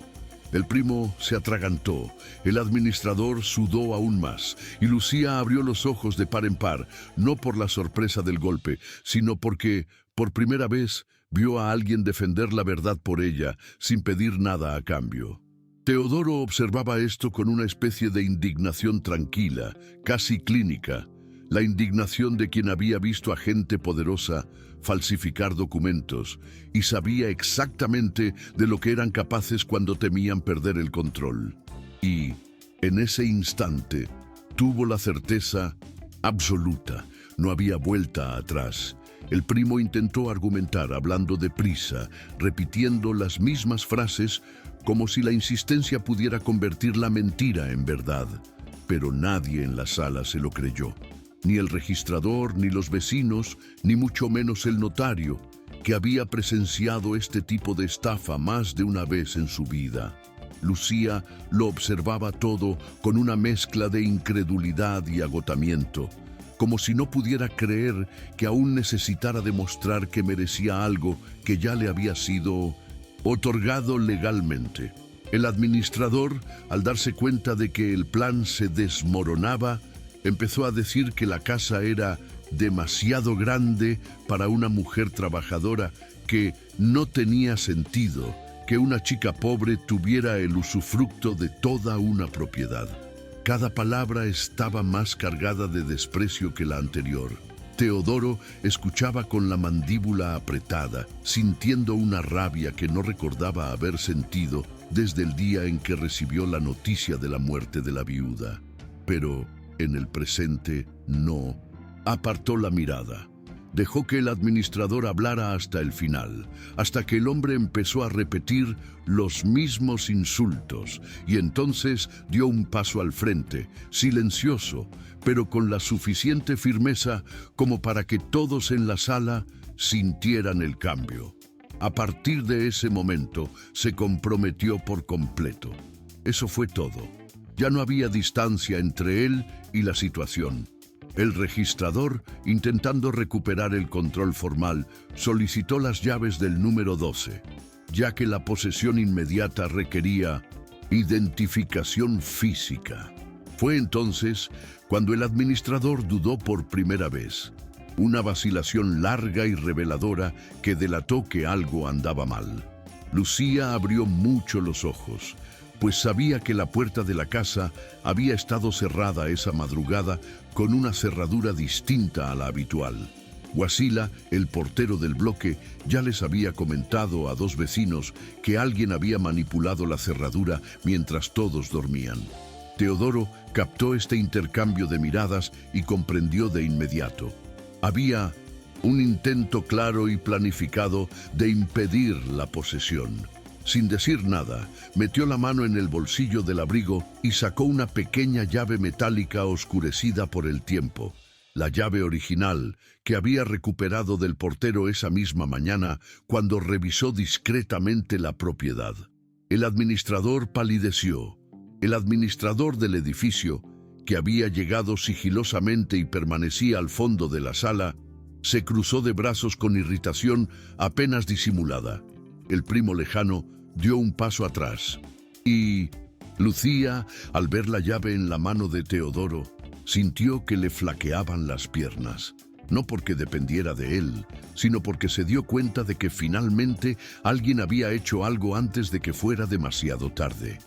El primo se atragantó, el administrador sudó aún más, y Lucía abrió los ojos de par en par, no por la sorpresa del golpe, sino porque, por primera vez, vio a alguien defender la verdad por ella, sin pedir nada a cambio. Teodoro observaba esto con una especie de indignación tranquila, casi clínica, la indignación de quien había visto a gente poderosa falsificar documentos y sabía exactamente de lo que eran capaces cuando temían perder el control. Y, en ese instante, tuvo la certeza absoluta, no había vuelta atrás. El primo intentó argumentar hablando deprisa, repitiendo las mismas frases como si la insistencia pudiera convertir la mentira en verdad. Pero nadie en la sala se lo creyó. Ni el registrador, ni los vecinos, ni mucho menos el notario, que había presenciado este tipo de estafa más de una vez en su vida. Lucía lo observaba todo con una mezcla de incredulidad y agotamiento, como si no pudiera creer que aún necesitara demostrar que merecía algo que ya le había sido otorgado legalmente. El administrador, al darse cuenta de que el plan se desmoronaba, empezó a decir que la casa era demasiado grande para una mujer trabajadora, que no tenía sentido que una chica pobre tuviera el usufructo de toda una propiedad. Cada palabra estaba más cargada de desprecio que la anterior. Teodoro escuchaba con la mandíbula apretada, sintiendo una rabia que no recordaba haber sentido desde el día en que recibió la noticia de la muerte de la viuda. Pero en el presente no. Apartó la mirada. Dejó que el administrador hablara hasta el final, hasta que el hombre empezó a repetir los mismos insultos, y entonces dio un paso al frente, silencioso, pero con la suficiente firmeza como para que todos en la sala sintieran el cambio. A partir de ese momento, se comprometió por completo. Eso fue todo. Ya no había distancia entre él y la situación. El registrador, intentando recuperar el control formal, solicitó las llaves del número 12, ya que la posesión inmediata requería identificación física. Fue entonces cuando el administrador dudó por primera vez, una vacilación larga y reveladora que delató que algo andaba mal. Lucía abrió mucho los ojos, pues sabía que la puerta de la casa había estado cerrada esa madrugada con una cerradura distinta a la habitual. Wasila, el portero del bloque, ya les había comentado a dos vecinos que alguien había manipulado la cerradura mientras todos dormían. Teodoro captó este intercambio de miradas y comprendió de inmediato. Había un intento claro y planificado de impedir la posesión. Sin decir nada, metió la mano en el bolsillo del abrigo y sacó una pequeña llave metálica oscurecida por el tiempo. La llave original que había recuperado del portero esa misma mañana cuando revisó discretamente la propiedad. El administrador palideció. El administrador del edificio, que había llegado sigilosamente y permanecía al fondo de la sala, se cruzó de brazos con irritación apenas disimulada. El primo lejano dio un paso atrás y Lucía, al ver la llave en la mano de Teodoro, sintió que le flaqueaban las piernas. No porque dependiera de él, sino porque se dio cuenta de que finalmente alguien había hecho algo antes de que fuera demasiado tarde.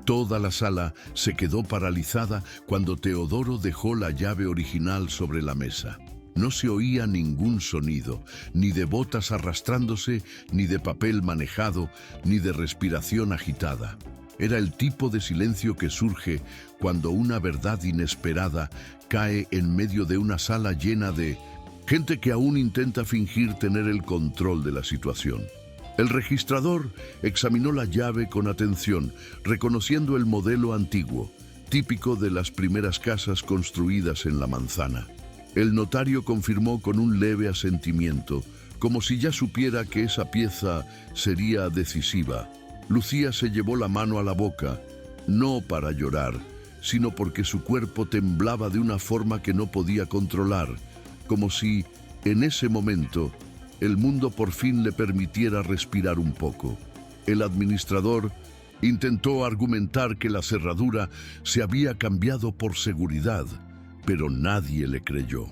Toda la sala se quedó paralizada cuando Teodoro dejó la llave original sobre la mesa. No se oía ningún sonido, ni de botas arrastrándose, ni de papel manejado, ni de respiración agitada. Era el tipo de silencio que surge cuando una verdad inesperada cae en medio de una sala llena de gente que aún intenta fingir tener el control de la situación. El registrador examinó la llave con atención, reconociendo el modelo antiguo, típico de las primeras casas construidas en la manzana. El notario confirmó con un leve asentimiento, como si ya supiera que esa pieza sería decisiva. Lucía se llevó la mano a la boca, no para llorar, sino porque su cuerpo temblaba de una forma que no podía controlar, como si, en ese momento, el mundo por fin le permitiera respirar un poco. El administrador intentó argumentar que la cerradura se había cambiado por seguridad, pero nadie le creyó.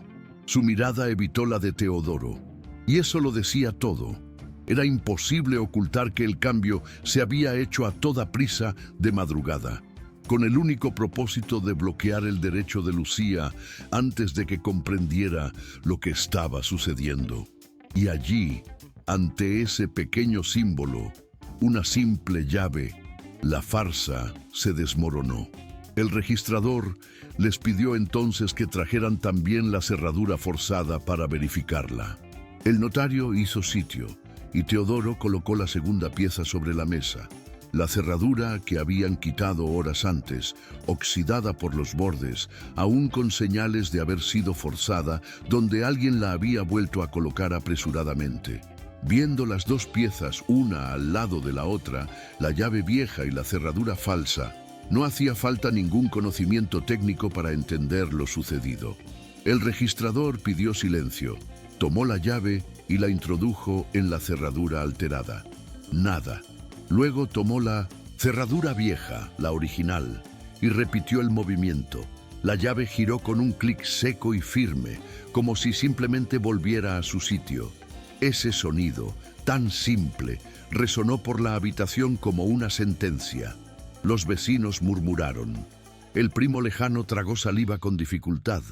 Su mirada evitó la de Teodoro, y eso lo decía todo. Era imposible ocultar que el cambio se había hecho a toda prisa de madrugada, con el único propósito de bloquear el derecho de Lucía antes de que comprendiera lo que estaba sucediendo. Y allí, ante ese pequeño símbolo, una simple llave, la farsa se desmoronó. El registrador les pidió entonces que trajeran también la cerradura forzada para verificarla. El notario hizo sitio y Teodoro colocó la segunda pieza sobre la mesa. La cerradura que habían quitado horas antes, oxidada por los bordes, aún con señales de haber sido forzada, donde alguien la había vuelto a colocar apresuradamente. Viendo las dos piezas una al lado de la otra, la llave vieja y la cerradura falsa, no hacía falta ningún conocimiento técnico para entender lo sucedido. El registrador pidió silencio, tomó la llave y la introdujo en la cerradura alterada. Nada. Luego tomó la cerradura vieja, la original, y repitió el movimiento. La llave giró con un clic seco y firme, como si simplemente volviera a su sitio. Ese sonido, tan simple, resonó por la habitación como una sentencia. Los vecinos murmuraron. El primo lejano tragó saliva con dificultad,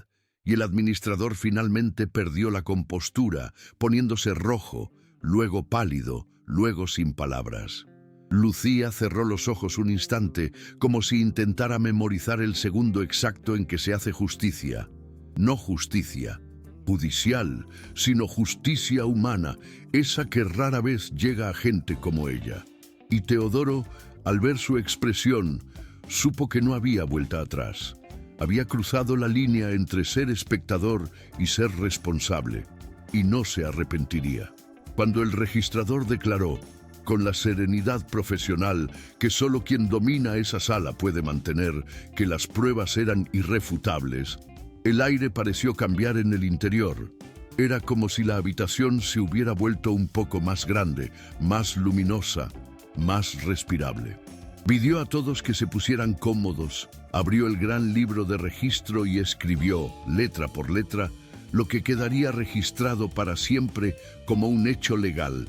y el administrador finalmente perdió la compostura, poniéndose rojo, luego pálido, luego sin palabras. Lucía cerró los ojos un instante, como si intentara memorizar el segundo exacto en que se hace justicia. No justicia judicial, sino justicia humana, esa que rara vez llega a gente como ella. Y Teodoro, al ver su expresión, supo que no había vuelta atrás. Había cruzado la línea entre ser espectador y ser responsable, y no se arrepentiría. Cuando el registrador declaró, con la serenidad profesional que solo quien domina esa sala puede mantener, que las pruebas eran irrefutables, el aire pareció cambiar en el interior. Era como si la habitación se hubiera vuelto un poco más grande, más luminosa, más respirable. Pidió a todos que se pusieran cómodos, abrió el gran libro de registro y escribió, letra por letra, lo que quedaría registrado para siempre como un hecho legal.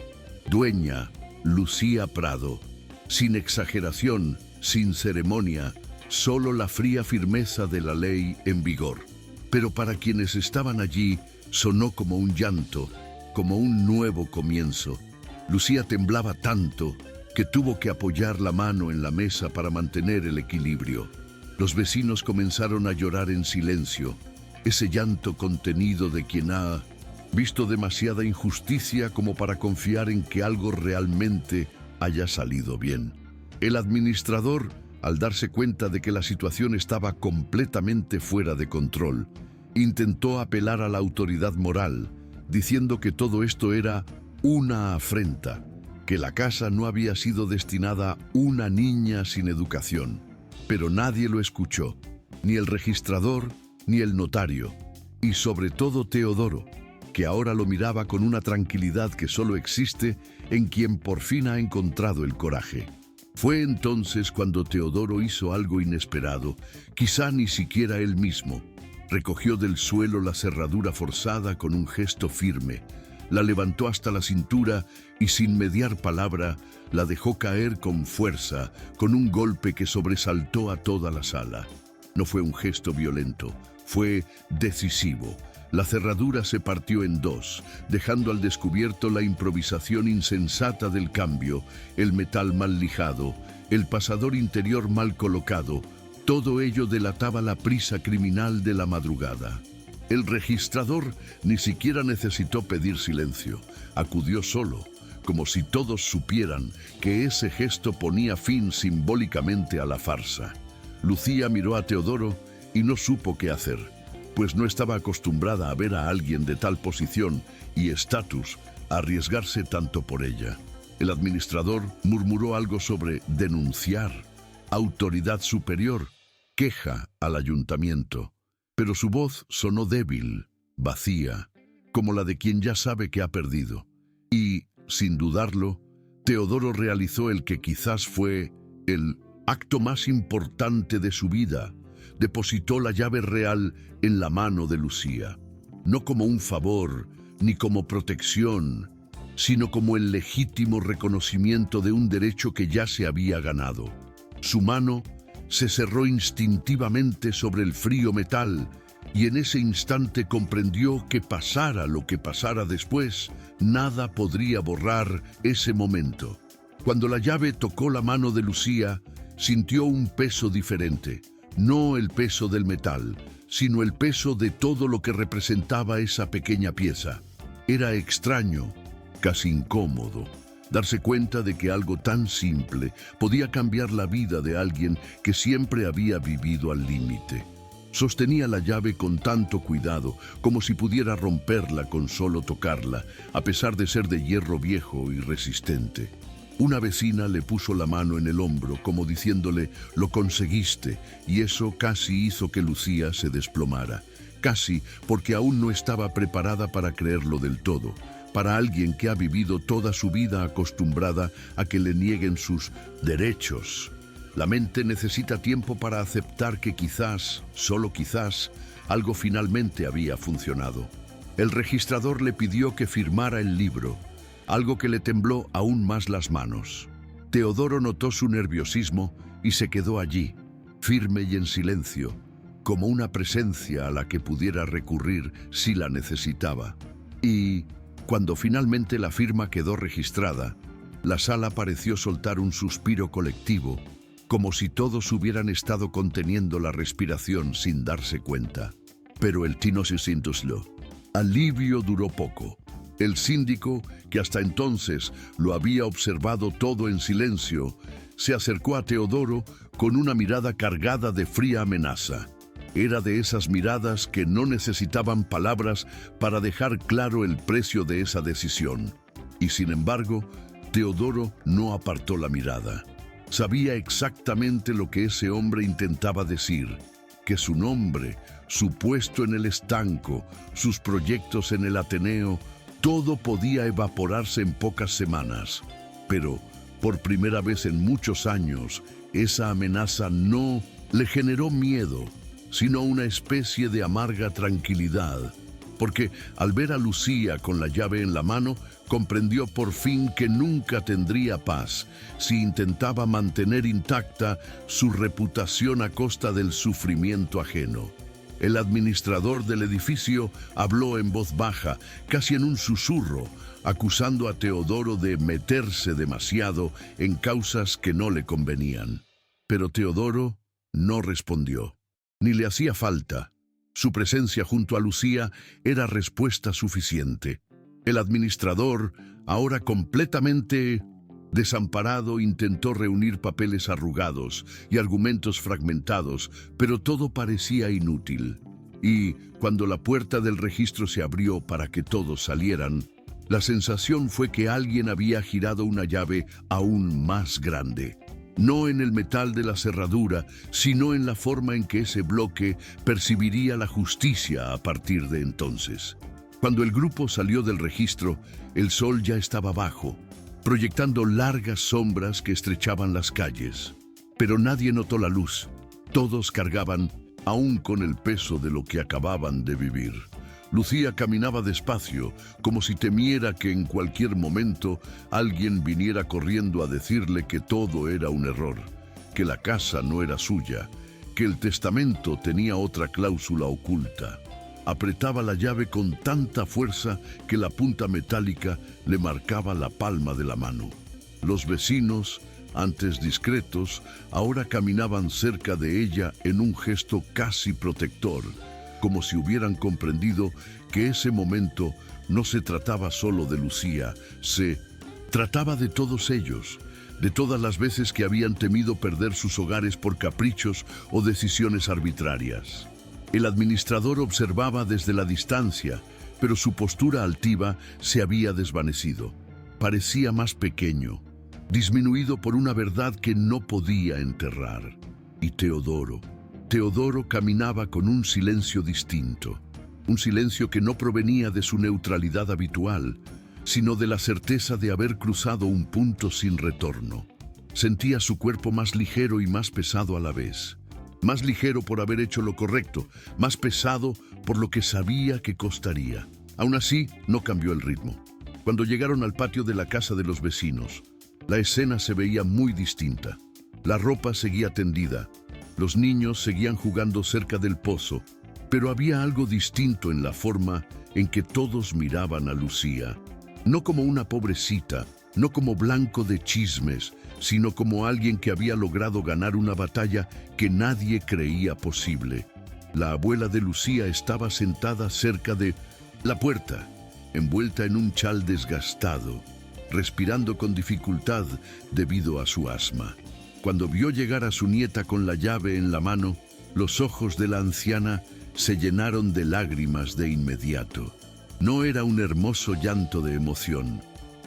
Dueña, Lucía Prado. Sin exageración, sin ceremonia, solo la fría firmeza de la ley en vigor. Pero para quienes estaban allí, Sonó como un llanto, como un nuevo comienzo. Lucía temblaba tanto que tuvo que apoyar la mano en la mesa para mantener el equilibrio. Los vecinos comenzaron a llorar en silencio, ese llanto contenido de quien ha visto demasiada injusticia como para confiar en que algo realmente haya salido bien. El administrador, al darse cuenta de que la situación estaba completamente fuera de control, intentó apelar a la autoridad moral, diciendo que todo esto era una afrenta, que la casa no había sido destinada a una niña sin educación. Pero nadie lo escuchó, ni el registrador, ni el notario, y sobre todo Teodoro, que ahora lo miraba con una tranquilidad que solo existe en quien por fin ha encontrado el coraje. Fue entonces cuando Teodoro hizo algo inesperado, quizá ni siquiera él mismo. Recogió del suelo la cerradura forzada con un gesto firme, la levantó hasta la cintura y sin mediar palabra, la dejó caer con fuerza, con un golpe que sobresaltó a toda la sala. No fue un gesto violento, fue decisivo. La cerradura se partió en dos, dejando al descubierto la improvisación insensata del cambio, el metal mal lijado, el pasador interior mal colocado. Todo ello delataba la prisa criminal de la madrugada. El registrador ni siquiera necesitó pedir silencio. Acudió solo, como si todos supieran que ese gesto ponía fin simbólicamente a la farsa. Lucía miró a Teodoro y no supo qué hacer, pues no estaba acostumbrada a ver a alguien de tal posición y estatus arriesgarse tanto por ella. El administrador murmuró algo sobre denunciar, autoridad superior, queja al ayuntamiento, pero su voz sonó débil, vacía, como la de quien ya sabe que ha perdido. Y, sin dudarlo, Teodoro realizó el que quizás fue el acto más importante de su vida. Depositó la llave real en la mano de Lucía, no como un favor ni como protección, sino como el legítimo reconocimiento de un derecho que ya se había ganado. Su mano se cerró instintivamente sobre el frío metal y en ese instante comprendió que pasara lo que pasara después, nada podría borrar ese momento. Cuando la llave tocó la mano de Lucía, sintió un peso diferente. No el peso del metal, sino el peso de todo lo que representaba esa pequeña pieza. Era extraño, casi incómodo, darse cuenta de que algo tan simple podía cambiar la vida de alguien que siempre había vivido al límite. Sostenía la llave con tanto cuidado, como si pudiera romperla con solo tocarla, a pesar de ser de hierro viejo y resistente. Una vecina le puso la mano en el hombro, como diciéndole, «Lo conseguiste», y eso casi hizo que Lucía se desplomara. Casi porque aún no estaba preparada para creerlo del todo, para alguien que ha vivido toda su vida acostumbrada a que le nieguen sus derechos. La mente necesita tiempo para aceptar que quizás, solo quizás, algo finalmente había funcionado. El registrador le pidió que firmara el libro, algo que le tembló aún más las manos. Teodoro notó su nerviosismo y se quedó allí, firme y en silencio, como una presencia a la que pudiera recurrir si la necesitaba. Y, cuando finalmente la firma quedó registrada, la sala pareció soltar un suspiro colectivo, como si todos hubieran estado conteniendo la respiración sin darse cuenta. Pero el tino se sintió. Alivio duró poco. El síndico, que hasta entonces lo había observado todo en silencio, se acercó a Teodoro con una mirada cargada de fría amenaza. Era de esas miradas que no necesitaban palabras para dejar claro el precio de esa decisión. Y sin embargo, Teodoro no apartó la mirada. Sabía exactamente lo que ese hombre intentaba decir, que su nombre, su puesto en el estanco, sus proyectos en el Ateneo, todo podía evaporarse en pocas semanas. Pero, por primera vez en muchos años, esa amenaza no le generó miedo, sino una especie de amarga tranquilidad, porque al ver a Lucía con la llave en la mano, comprendió por fin que nunca tendría paz si intentaba mantener intacta su reputación a costa del sufrimiento ajeno. El administrador del edificio habló en voz baja, casi en un susurro, acusando a Teodoro de meterse demasiado en causas que no le convenían. Pero Teodoro no respondió, ni le hacía falta. Su presencia junto a Lucía era respuesta suficiente. El administrador, ahora completamente desamparado, intentó reunir papeles arrugados y argumentos fragmentados, pero todo parecía inútil. Y cuando la puerta del registro se abrió para que todos salieran, la sensación fue que alguien había girado una llave aún más grande. No en el metal de la cerradura, sino en la forma en que ese bloque percibiría la justicia a partir de entonces. Cuando el grupo salió del registro, el sol ya estaba bajo, proyectando largas sombras que estrechaban las calles. Pero nadie notó la luz. Todos cargaban, aún con el peso de lo que acababan de vivir. Lucía caminaba despacio, como si temiera que en cualquier momento alguien viniera corriendo a decirle que todo era un error, que la casa no era suya, que el testamento tenía otra cláusula oculta. Apretaba la llave con tanta fuerza que la punta metálica le marcaba la palma de la mano. Los vecinos, antes discretos, ahora caminaban cerca de ella en un gesto casi protector, como si hubieran comprendido que ese momento no se trataba solo de Lucía, se trataba de todos ellos, de todas las veces que habían temido perder sus hogares por caprichos o decisiones arbitrarias. El administrador observaba desde la distancia, pero su postura altiva se había desvanecido. Parecía más pequeño, disminuido por una verdad que no podía enterrar. Y Teodoro caminaba con un silencio distinto, un silencio que no provenía de su neutralidad habitual, sino de la certeza de haber cruzado un punto sin retorno. Sentía su cuerpo más ligero y más pesado a la vez. Más ligero por haber hecho lo correcto, más pesado por lo que sabía que costaría. Aún así, no cambió el ritmo. Cuando llegaron al patio de la casa de los vecinos, la escena se veía muy distinta. La ropa seguía tendida, los niños seguían jugando cerca del pozo, pero había algo distinto en la forma en que todos miraban a Lucía. No como una pobrecita, no como blanco de chismes, sino como alguien que había logrado ganar una batalla que nadie creía posible. La abuela de Lucía estaba sentada cerca de la puerta, envuelta en un chal desgastado, respirando con dificultad debido a su asma. Cuando vio llegar a su nieta con la llave en la mano, los ojos de la anciana se llenaron de lágrimas de inmediato. No era un hermoso llanto de emoción,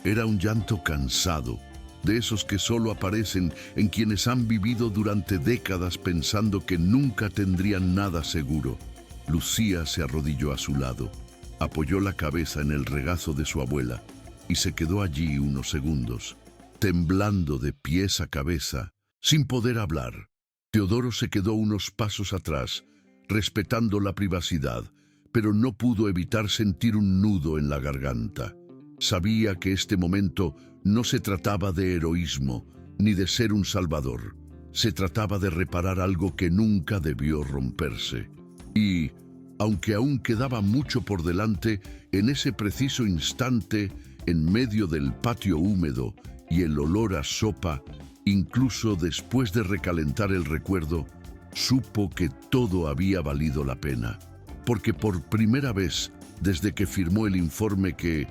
era un llanto cansado, de esos que solo aparecen en quienes han vivido durante décadas pensando que nunca tendrían nada seguro. Lucía se arrodilló a su lado, apoyó la cabeza en el regazo de su abuela y se quedó allí unos segundos, temblando de pies a cabeza, sin poder hablar. Teodoro se quedó unos pasos atrás, respetando la privacidad, pero no pudo evitar sentir un nudo en la garganta. Sabía que este momento no se trataba de heroísmo, ni de ser un salvador. Se trataba de reparar algo que nunca debió romperse. Y, aunque aún quedaba mucho por delante, en ese preciso instante, en medio del patio húmedo y el olor a sopa, incluso después de recalentar el recuerdo, supo que todo había valido la pena. Porque por primera vez, desde que firmó el informe que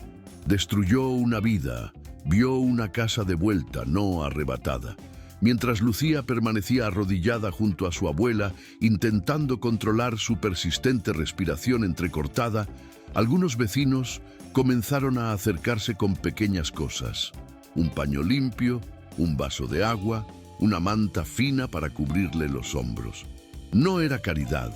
destruyó una vida, vio una casa de vuelta, no arrebatada. Mientras Lucía permanecía arrodillada junto a su abuela, intentando controlar su persistente respiración entrecortada, algunos vecinos comenzaron a acercarse con pequeñas cosas. Un paño limpio, un vaso de agua, una manta fina para cubrirle los hombros. No era caridad,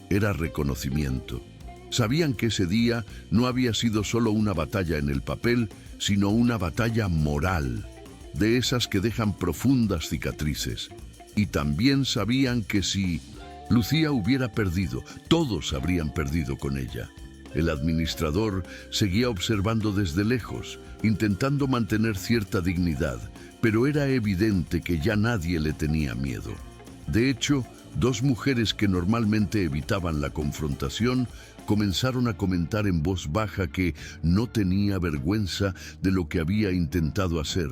era reconocimiento. Sabían que ese día no había sido solo una batalla en el papel, sino una batalla moral, de esas que dejan profundas cicatrices. Y también sabían que si Lucía hubiera perdido, todos habrían perdido con ella. El administrador seguía observando desde lejos, intentando mantener cierta dignidad, pero era evidente que ya nadie le tenía miedo. De hecho, Dos mujeres que normalmente evitaban la confrontación comenzaron a comentar en voz baja que no tenía vergüenza de lo que había intentado hacer,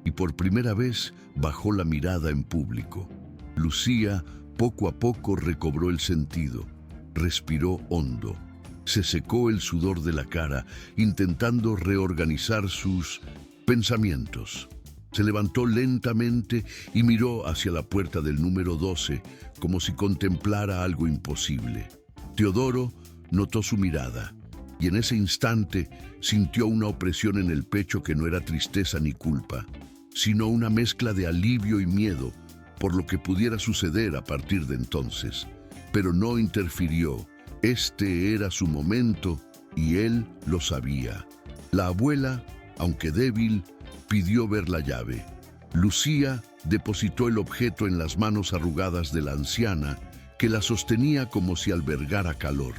y por primera vez bajó la mirada en público. Lucía poco a poco recobró el sentido, respiró hondo, se secó el sudor de la cara, intentando reorganizar sus pensamientos. Se levantó lentamente y miró hacia la puerta del número 12, como si contemplara algo imposible. Teodoro notó su mirada, y en ese instante sintió una opresión en el pecho que no era tristeza ni culpa, sino una mezcla de alivio y miedo por lo que pudiera suceder a partir de entonces. Pero no interfirió. Este era su momento y él lo sabía. La abuela, aunque débil, pidió ver la llave. Lucía depositó el objeto en las manos arrugadas de la anciana, que la sostenía como si albergara calor.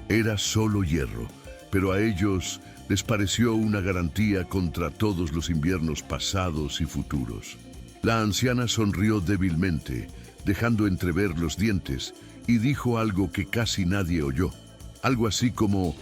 Era solo hierro, pero a ellos les pareció una garantía contra todos los inviernos pasados y futuros. La anciana sonrió débilmente, dejando entrever los dientes, y dijo algo que casi nadie oyó. Algo así como: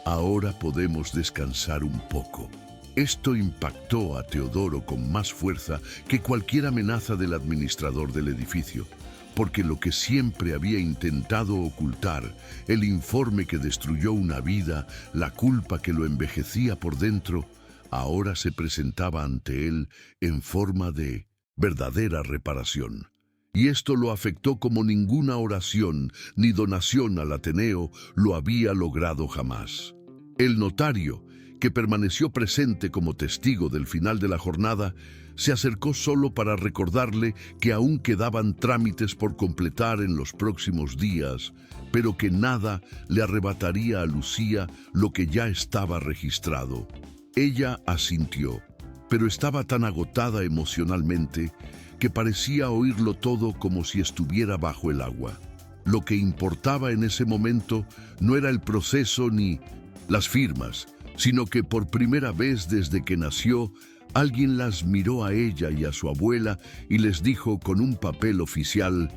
ahora podemos descansar un poco. Esto impactó a Teodoro con más fuerza que cualquier amenaza del administrador del edificio, porque lo que siempre había intentado ocultar, el informe que destruyó una vida, la culpa que lo envejecía por dentro, ahora se presentaba ante él en forma de verdadera reparación. Y esto lo afectó como ninguna oración ni donación al Ateneo lo había logrado jamás. El notario, que permaneció presente como testigo del final de la jornada, se acercó solo para recordarle que aún quedaban trámites por completar en los próximos días, pero que nada le arrebataría a Lucía lo que ya estaba registrado. Ella asintió, pero estaba tan agotada emocionalmente que parecía oírlo todo como si estuviera bajo el agua. Lo que importaba en ese momento no era el proceso ni las firmas, sino que por primera vez desde que nació, alguien las miró a ella y a su abuela y les dijo con un papel oficial: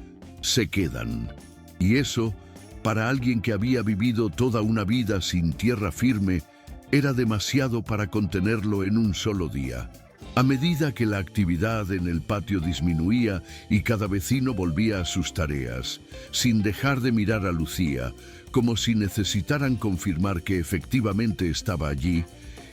se quedan. Y eso, para alguien que había vivido toda una vida sin tierra firme, era demasiado para contenerlo en un solo día. A medida que la actividad en el patio disminuía y cada vecino volvía a sus tareas, sin dejar de mirar a Lucía, como si necesitaran confirmar que efectivamente estaba allí,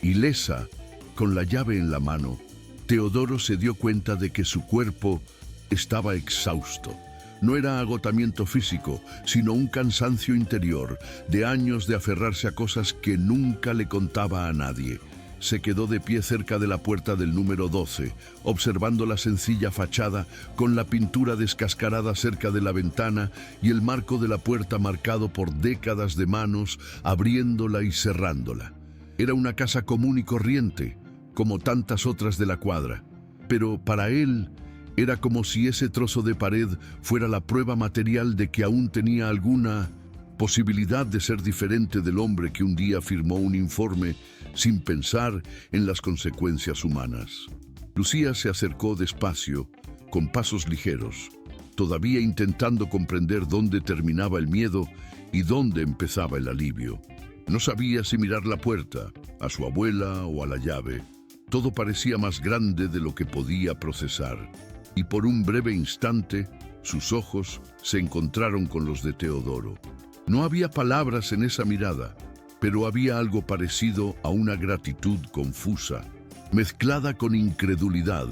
ilesa, con la llave en la mano, Teodoro se dio cuenta de que su cuerpo estaba exhausto. No era agotamiento físico, sino un cansancio interior, de años de aferrarse a cosas que nunca le contaba a nadie. Se quedó de pie cerca de la puerta del número 12, observando la sencilla fachada con la pintura descascarada cerca de la ventana y el marco de la puerta marcado por décadas de manos abriéndola y cerrándola. Era una casa común y corriente, como tantas otras de la cuadra, pero para él era como si ese trozo de pared fuera la prueba material de que aún tenía alguna posibilidad de ser diferente del hombre que un día firmó un informe sin pensar en las consecuencias humanas. Lucía se acercó despacio, con pasos ligeros, todavía intentando comprender dónde terminaba el miedo y dónde empezaba el alivio. No sabía si mirar la puerta, a su abuela o a la llave. Todo parecía más grande de lo que podía procesar, y por un breve instante sus ojos se encontraron con los de Teodoro. No había palabras en esa mirada, pero había algo parecido a una gratitud confusa, mezclada con incredulidad,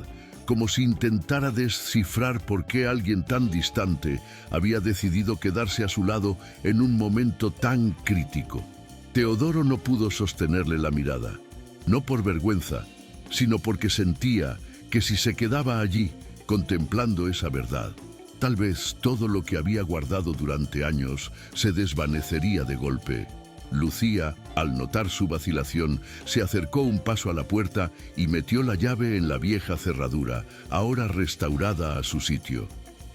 como si intentara descifrar por qué alguien tan distante había decidido quedarse a su lado en un momento tan crítico. Teodoro no pudo sostenerle la mirada, no por vergüenza, sino porque sentía que si se quedaba allí, contemplando esa verdad, tal vez todo lo que había guardado durante años se desvanecería de golpe. Lucía, al notar su vacilación, se acercó un paso a la puerta y metió la llave en la vieja cerradura, ahora restaurada a su sitio.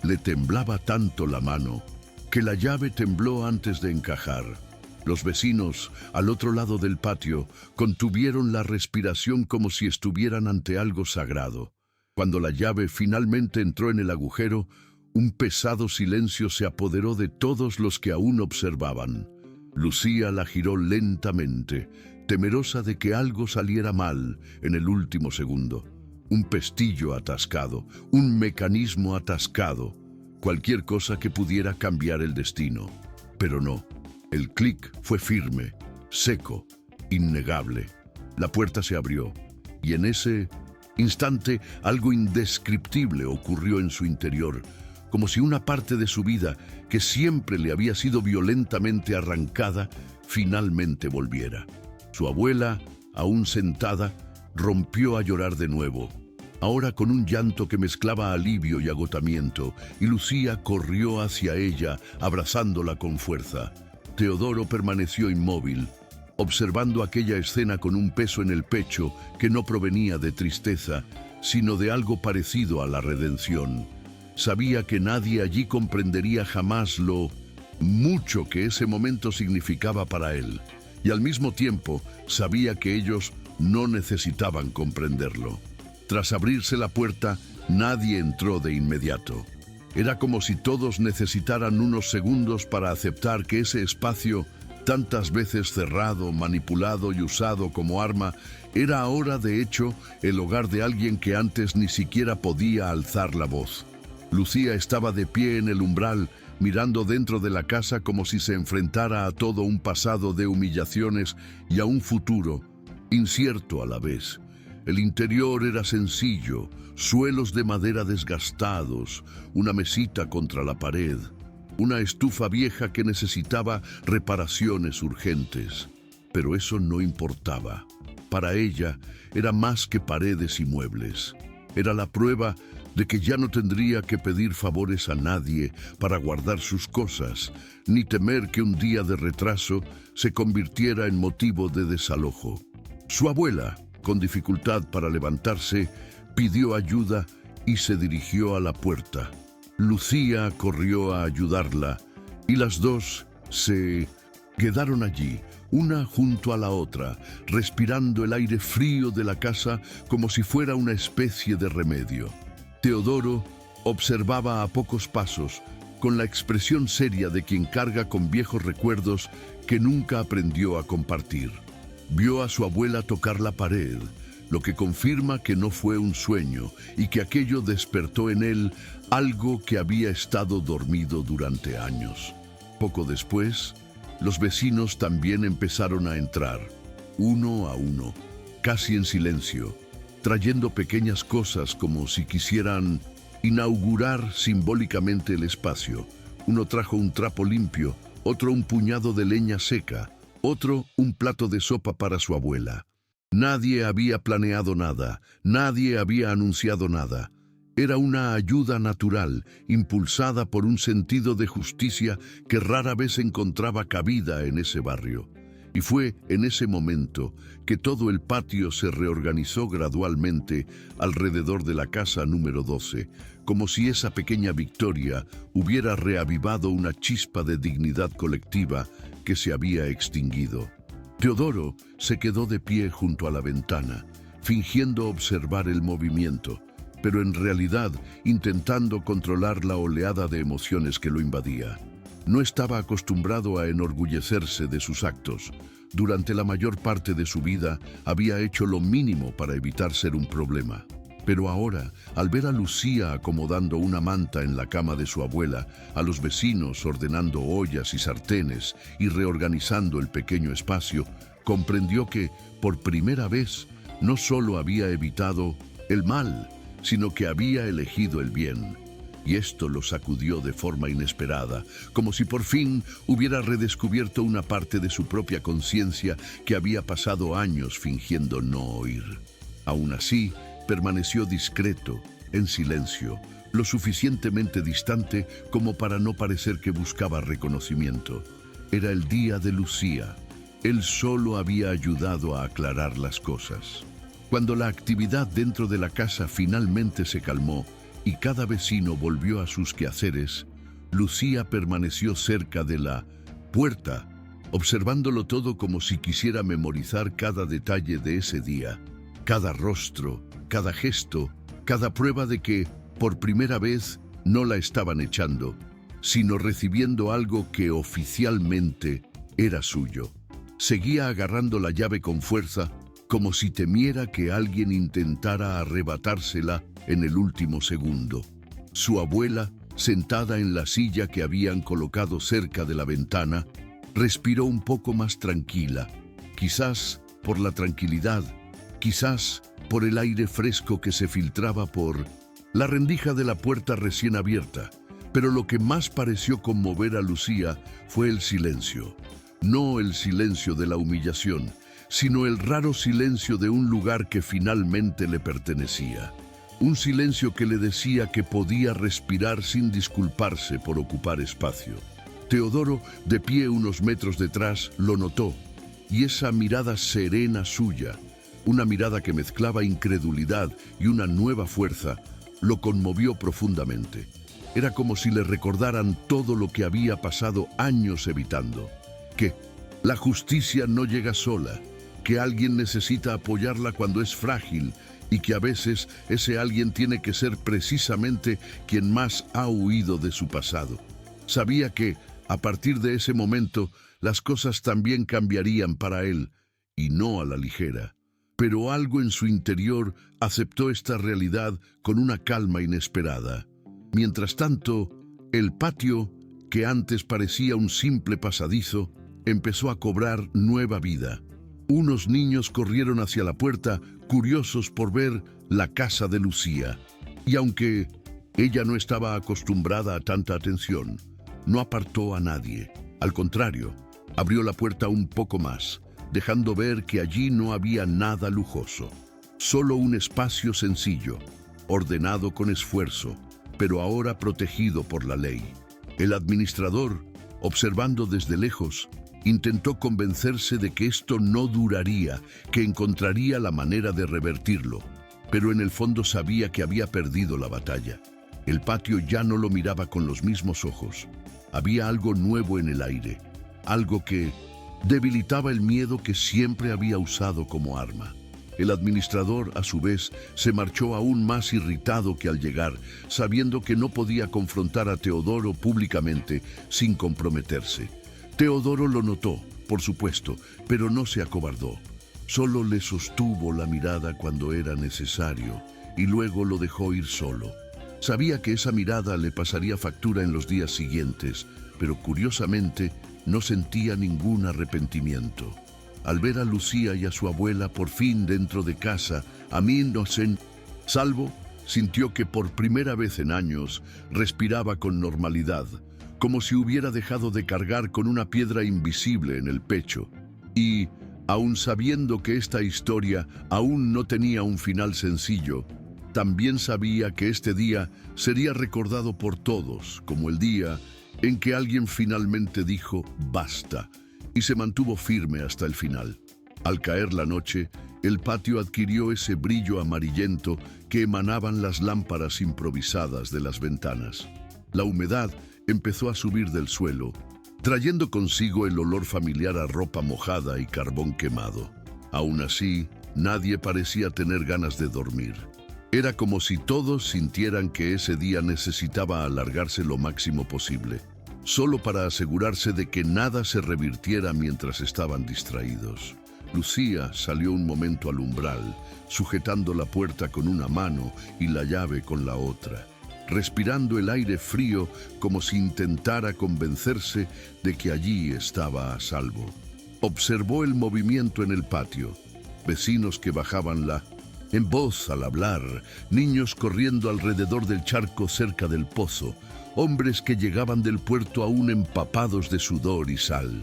Le temblaba tanto la mano que la llave tembló antes de encajar. Los vecinos, al otro lado del patio, contuvieron la respiración como si estuvieran ante algo sagrado. Cuando la llave finalmente entró en el agujero, Un pesado silencio se apoderó de todos los que aún observaban. Lucía la giró lentamente, temerosa de que algo saliera mal en el último segundo. Un pestillo atascado, un mecanismo atascado, cualquier cosa que pudiera cambiar el destino. Pero no, el clic fue firme, seco, innegable. La puerta se abrió y en ese instante algo indescriptible ocurrió en su interior, como si una parte de su vida, que siempre le había sido violentamente arrancada, finalmente volviera. Su abuela, aún sentada, rompió a llorar de nuevo, ahora con un llanto que mezclaba alivio y agotamiento, y Lucía corrió hacia ella, abrazándola con fuerza. Teodoro permaneció inmóvil, observando aquella escena con un peso en el pecho que no provenía de tristeza, sino de algo parecido a la redención. Sabía que nadie allí comprendería jamás lo mucho que ese momento significaba para él, y al mismo tiempo sabía que ellos no necesitaban comprenderlo. Tras abrirse la puerta, nadie entró de inmediato. Era como si todos necesitaran unos segundos para aceptar que ese espacio, tantas veces cerrado, manipulado y usado como arma, era ahora de hecho el hogar de alguien que antes ni siquiera podía alzar la voz. Lucía estaba de pie en el umbral, mirando dentro de la casa como si se enfrentara a todo un pasado de humillaciones y a un futuro incierto a la vez. El interior era sencillo, suelos de madera desgastados, una mesita contra la pared, una estufa vieja que necesitaba reparaciones urgentes. Pero eso no importaba. Para ella era más que paredes y muebles. Era la prueba de que ya no tendría que pedir favores a nadie para guardar sus cosas, ni temer que un día de retraso se convirtiera en motivo de desalojo. Su abuela, con dificultad para levantarse, pidió ayuda y se dirigió a la puerta. Lucía corrió a ayudarla y las dos se quedaron allí, una junto a la otra, respirando el aire frío de la casa como si fuera una especie de remedio. Teodoro observaba a pocos pasos, con la expresión seria de quien carga con viejos recuerdos que nunca aprendió a compartir. Vio a su abuela tocar la pared, lo que confirma que no fue un sueño y que aquello despertó en él algo que había estado dormido durante años. Poco después, los vecinos también empezaron a entrar, uno a uno, casi en silencio, trayendo pequeñas cosas como si quisieran inaugurar simbólicamente el espacio. Uno trajo un trapo limpio, otro un puñado de leña seca, otro un plato de sopa para su abuela. Nadie había planeado nada, nadie había anunciado nada. Era una ayuda natural, impulsada por un sentido de justicia que rara vez encontraba cabida en ese barrio. Y fue en ese momento que todo el patio se reorganizó gradualmente alrededor de la casa número 12, como si esa pequeña victoria hubiera reavivado una chispa de dignidad colectiva que se había extinguido. Teodoro se quedó de pie junto a la ventana, fingiendo observar el movimiento, pero en realidad intentando controlar la oleada de emociones que lo invadía. No estaba acostumbrado a enorgullecerse de sus actos. Durante la mayor parte de su vida había hecho lo mínimo para evitar ser un problema. Pero ahora, al ver a Lucía acomodando una manta en la cama de su abuela, a los vecinos ordenando ollas y sartenes y reorganizando el pequeño espacio, comprendió que, por primera vez, no solo había evitado el mal, sino que había elegido el bien. Y esto lo sacudió de forma inesperada, como si por fin hubiera redescubierto una parte de su propia conciencia que había pasado años fingiendo no oír. Aún así, permaneció discreto, en silencio, lo suficientemente distante como para no parecer que buscaba reconocimiento. Era el día de Lucía. Él solo había ayudado a aclarar las cosas. Cuando la actividad dentro de la casa finalmente se calmó, y cada vecino volvió a sus quehaceres, Lucía permaneció cerca de la puerta, observándolo todo como si quisiera memorizar cada detalle de ese día, cada rostro, cada gesto, cada prueba de que, por primera vez, no la estaban echando, sino recibiendo algo que oficialmente era suyo. Seguía agarrando la llave con fuerza, como si temiera que alguien intentara arrebatársela en el último segundo. Su abuela, sentada en la silla que habían colocado cerca de la ventana, respiró un poco más tranquila, quizás por la tranquilidad, quizás por el aire fresco que se filtraba por la rendija de la puerta recién abierta. Pero lo que más pareció conmover a Lucía fue el silencio. No el silencio de la humillación, sino el raro silencio de un lugar que finalmente le pertenecía. Un silencio que le decía que podía respirar sin disculparse por ocupar espacio. Teodoro, de pie unos metros detrás, lo notó, y esa mirada serena suya, una mirada que mezclaba incredulidad y una nueva fuerza, lo conmovió profundamente. Era como si le recordaran todo lo que había pasado años evitando. Que la justicia no llega sola, que alguien necesita apoyarla cuando es frágil y que a veces ese alguien tiene que ser precisamente quien más ha huido de su pasado. Sabía que, a partir de ese momento, las cosas también cambiarían para él, y no a la ligera. Pero algo en su interior aceptó esta realidad con una calma inesperada. Mientras tanto, el patio, que antes parecía un simple pasadizo, empezó a cobrar nueva vida. Unos niños corrieron hacia la puerta, curiosos por ver la casa de Lucía. Y aunque ella no estaba acostumbrada a tanta atención, no apartó a nadie. Al contrario, abrió la puerta un poco más, dejando ver que allí no había nada lujoso. Solo un espacio sencillo, ordenado con esfuerzo, pero ahora protegido por la ley. El administrador, observando desde lejos, intentó convencerse de que esto no duraría, que encontraría la manera de revertirlo, pero en el fondo sabía que había perdido la batalla. El patio ya no lo miraba con los mismos ojos. Había algo nuevo en el aire, algo que debilitaba el miedo que siempre había usado como arma. El administrador, a su vez, se marchó aún más irritado que al llegar, sabiendo que no podía confrontar a Teodoro públicamente sin comprometerse. Teodoro lo notó, por supuesto, pero no se acobardó. Solo le sostuvo la mirada cuando era necesario y luego lo dejó ir solo. Sabía que esa mirada le pasaría factura en los días siguientes, pero curiosamente no sentía ningún arrepentimiento. Al ver a Lucía y a su abuela por fin dentro de casa, Salvo sintió que por primera vez en años respiraba con normalidad, como si hubiera dejado de cargar con una piedra invisible en el pecho. Y, aun sabiendo que esta historia aún no tenía un final sencillo, también sabía que este día sería recordado por todos como el día en que alguien finalmente dijo «basta» y se mantuvo firme hasta el final. Al caer la noche, el patio adquirió ese brillo amarillento que emanaban las lámparas improvisadas de las ventanas. La humedad empezó a subir del suelo, trayendo consigo el olor familiar a ropa mojada y carbón quemado. Aún así, nadie parecía tener ganas de dormir. Era como si todos sintieran que ese día necesitaba alargarse lo máximo posible, solo para asegurarse de que nada se revirtiera mientras estaban distraídos. Lucía salió un momento al umbral, sujetando la puerta con una mano y la llave con la otra, respirando el aire frío como si intentara convencerse de que allí estaba a salvo. Observó el movimiento en el patio, vecinos que bajaban en voz al hablar, niños corriendo alrededor del charco cerca del pozo, hombres que llegaban del puerto aún empapados de sudor y sal,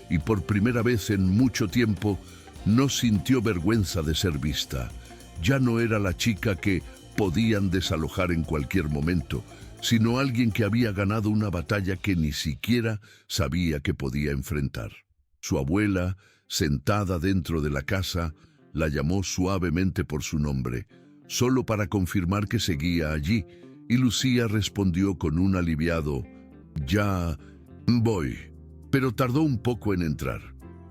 y por primera vez en mucho tiempo no sintió vergüenza de ser vista. Ya no era la chica que podían desalojar en cualquier momento, sino alguien que había ganado una batalla que ni siquiera sabía que podía enfrentar. Su abuela, sentada dentro de la casa, la llamó suavemente por su nombre, solo para confirmar que seguía allí, y Lucía respondió con un aliviado «Ya voy», pero tardó un poco en entrar.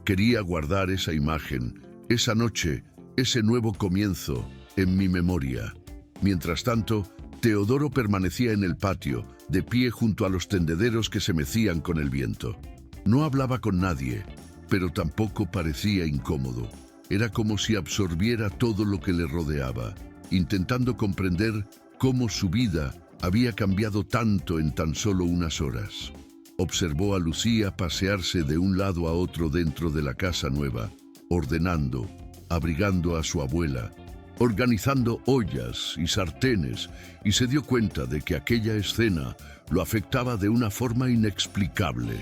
Quería guardar esa imagen, esa noche, ese nuevo comienzo, en mi memoria. Mientras tanto, Teodoro permanecía en el patio, de pie junto a los tendederos que se mecían con el viento. No hablaba con nadie, pero tampoco parecía incómodo. Era como si absorbiera todo lo que le rodeaba, intentando comprender cómo su vida había cambiado tanto en tan solo unas horas. Observó a Lucía pasearse de un lado a otro dentro de la casa nueva, ordenando, abrigando a su abuela, organizando ollas y sartenes, y se dio cuenta de que aquella escena lo afectaba de una forma inexplicable.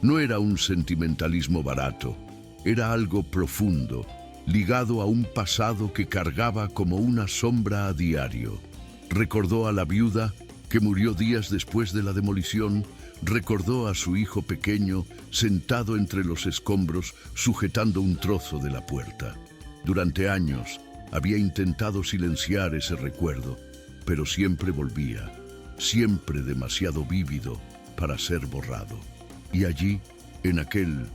No era un sentimentalismo barato, era algo profundo, ligado a un pasado que cargaba como una sombra a diario. Recordó a la viuda, que murió días después de la demolición, recordó a su hijo pequeño sentado entre los escombros sujetando un trozo de la puerta. Durante años había intentado silenciar ese recuerdo, pero siempre volvía, siempre demasiado vívido para ser borrado. Y allí, en aquel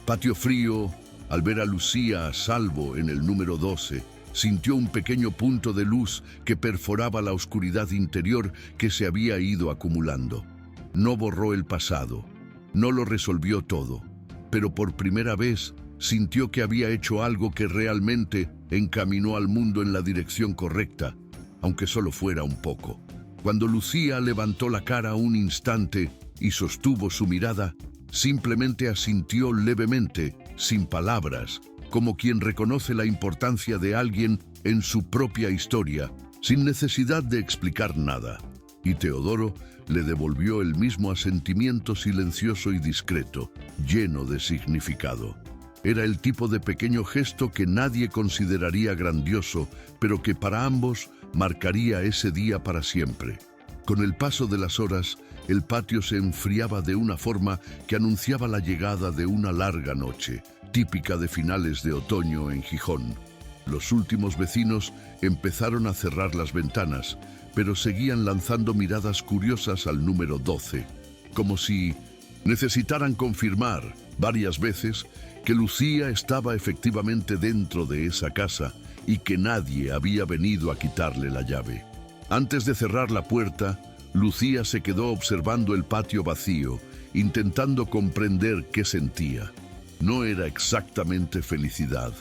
patio frío, al ver a Lucía a salvo en el número 12, sintió un pequeño punto de luz que perforaba la oscuridad interior que se había ido acumulando. No borró el pasado, no lo resolvió todo, pero por primera vez sintió que había hecho algo que realmente encaminó al mundo en la dirección correcta, aunque solo fuera un poco. Cuando Lucía levantó la cara un instante y sostuvo su mirada, simplemente asintió levemente, sin palabras, como quien reconoce la importancia de alguien en su propia historia, sin necesidad de explicar nada. Y Teodoro le devolvió el mismo asentimiento silencioso y discreto, lleno de significado. Era el tipo de pequeño gesto que nadie consideraría grandioso, pero que para ambos marcaría ese día para siempre. Con el paso de las horas, el patio se enfriaba de una forma que anunciaba la llegada de una larga noche, típica de finales de otoño en Gijón. Los últimos vecinos empezaron a cerrar las ventanas, pero seguían lanzando miradas curiosas al número 12, como si necesitaran confirmar varias veces que Lucía estaba efectivamente dentro de esa casa y que nadie había venido a quitarle la llave. Antes de cerrar la puerta, Lucía se quedó observando el patio vacío, intentando comprender qué sentía. No era exactamente felicidad.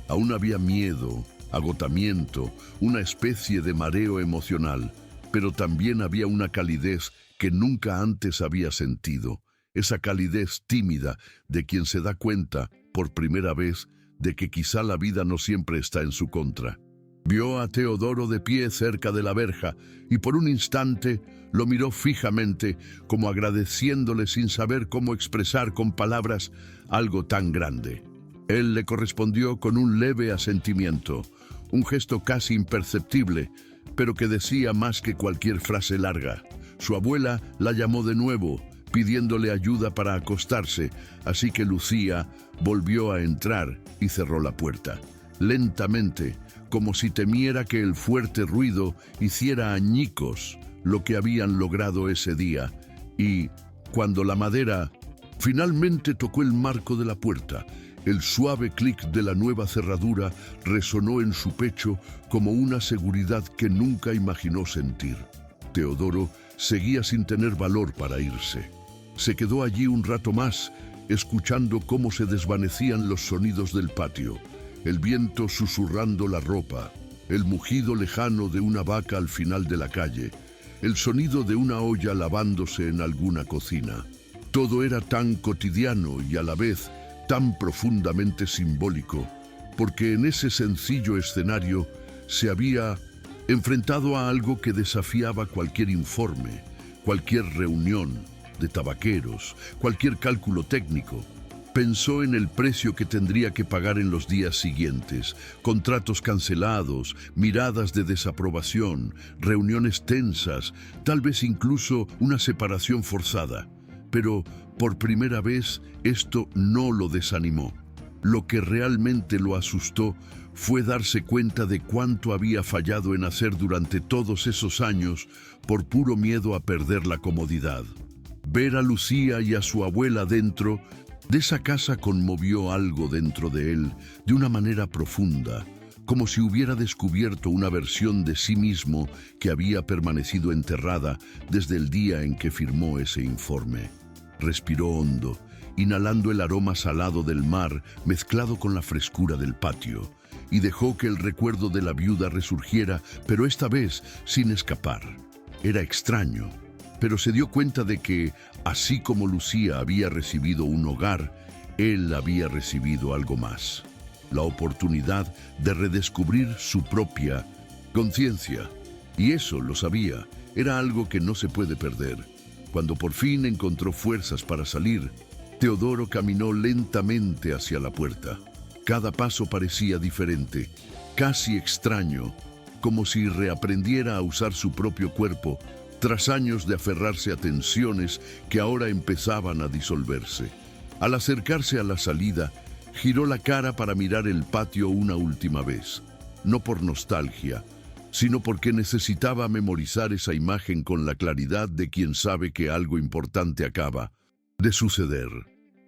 Aún había miedo, agotamiento, una especie de mareo emocional, pero también había una calidez que nunca antes había sentido. Esa calidez tímida de quien se da cuenta, por primera vez, de que quizá la vida no siempre está en su contra. Vio a Teodoro de pie cerca de la verja y por un instante lo miró fijamente, como agradeciéndole sin saber cómo expresar con palabras algo tan grande. Él le correspondió con un leve asentimiento, un gesto casi imperceptible, pero que decía más que cualquier frase larga. Su abuela la llamó de nuevo, pidiéndole ayuda para acostarse, así que Lucía volvió a entrar y cerró la puerta. Lentamente, como si temiera que el fuerte ruido hiciera añicos lo que habían logrado ese día, y cuando la madera finalmente tocó el marco de la puerta, el suave clic de la nueva cerradura resonó en su pecho como una seguridad que nunca imaginó sentir. Teodoro seguía sin tener valor para irse. Se quedó allí un rato más, escuchando cómo se desvanecían los sonidos del patio, el viento susurrando la ropa, el mugido lejano de una vaca al final de la calle, el sonido de una olla lavándose en alguna cocina. Todo era tan cotidiano y a la vez tan profundamente simbólico, porque en ese sencillo escenario se había enfrentado a algo que desafiaba cualquier informe, cualquier reunión de tabaqueros, cualquier cálculo técnico. Pensó en el precio que tendría que pagar en los días siguientes, contratos cancelados, miradas de desaprobación, reuniones tensas, tal vez incluso una separación forzada. Pero por primera vez esto no lo desanimó. Lo que realmente lo asustó fue darse cuenta de cuánto había fallado en hacer durante todos esos años por puro miedo a perder la comodidad. Ver a Lucía y a su abuela dentro de esa casa conmovió algo dentro de él de una manera profunda, como si hubiera descubierto una versión de sí mismo que había permanecido enterrada desde el día en que firmó ese informe. Respiró hondo, inhalando el aroma salado del mar mezclado con la frescura del patio, y dejó que el recuerdo de la viuda resurgiera, pero esta vez sin escapar. Era extraño, pero se dio cuenta de que, así como Lucía había recibido un hogar, él había recibido algo más: la oportunidad de redescubrir su propia conciencia. Y eso, lo sabía, era algo que no se puede perder. Cuando por fin encontró fuerzas para salir, Teodoro caminó lentamente hacia la puerta. Cada paso parecía diferente, casi extraño, como si reaprendiera a usar su propio cuerpo tras años de aferrarse a tensiones que ahora empezaban a disolverse. Al acercarse a la salida, giró la cara para mirar el patio una última vez, no por nostalgia, sino porque necesitaba memorizar esa imagen con la claridad de quien sabe que algo importante acaba de suceder.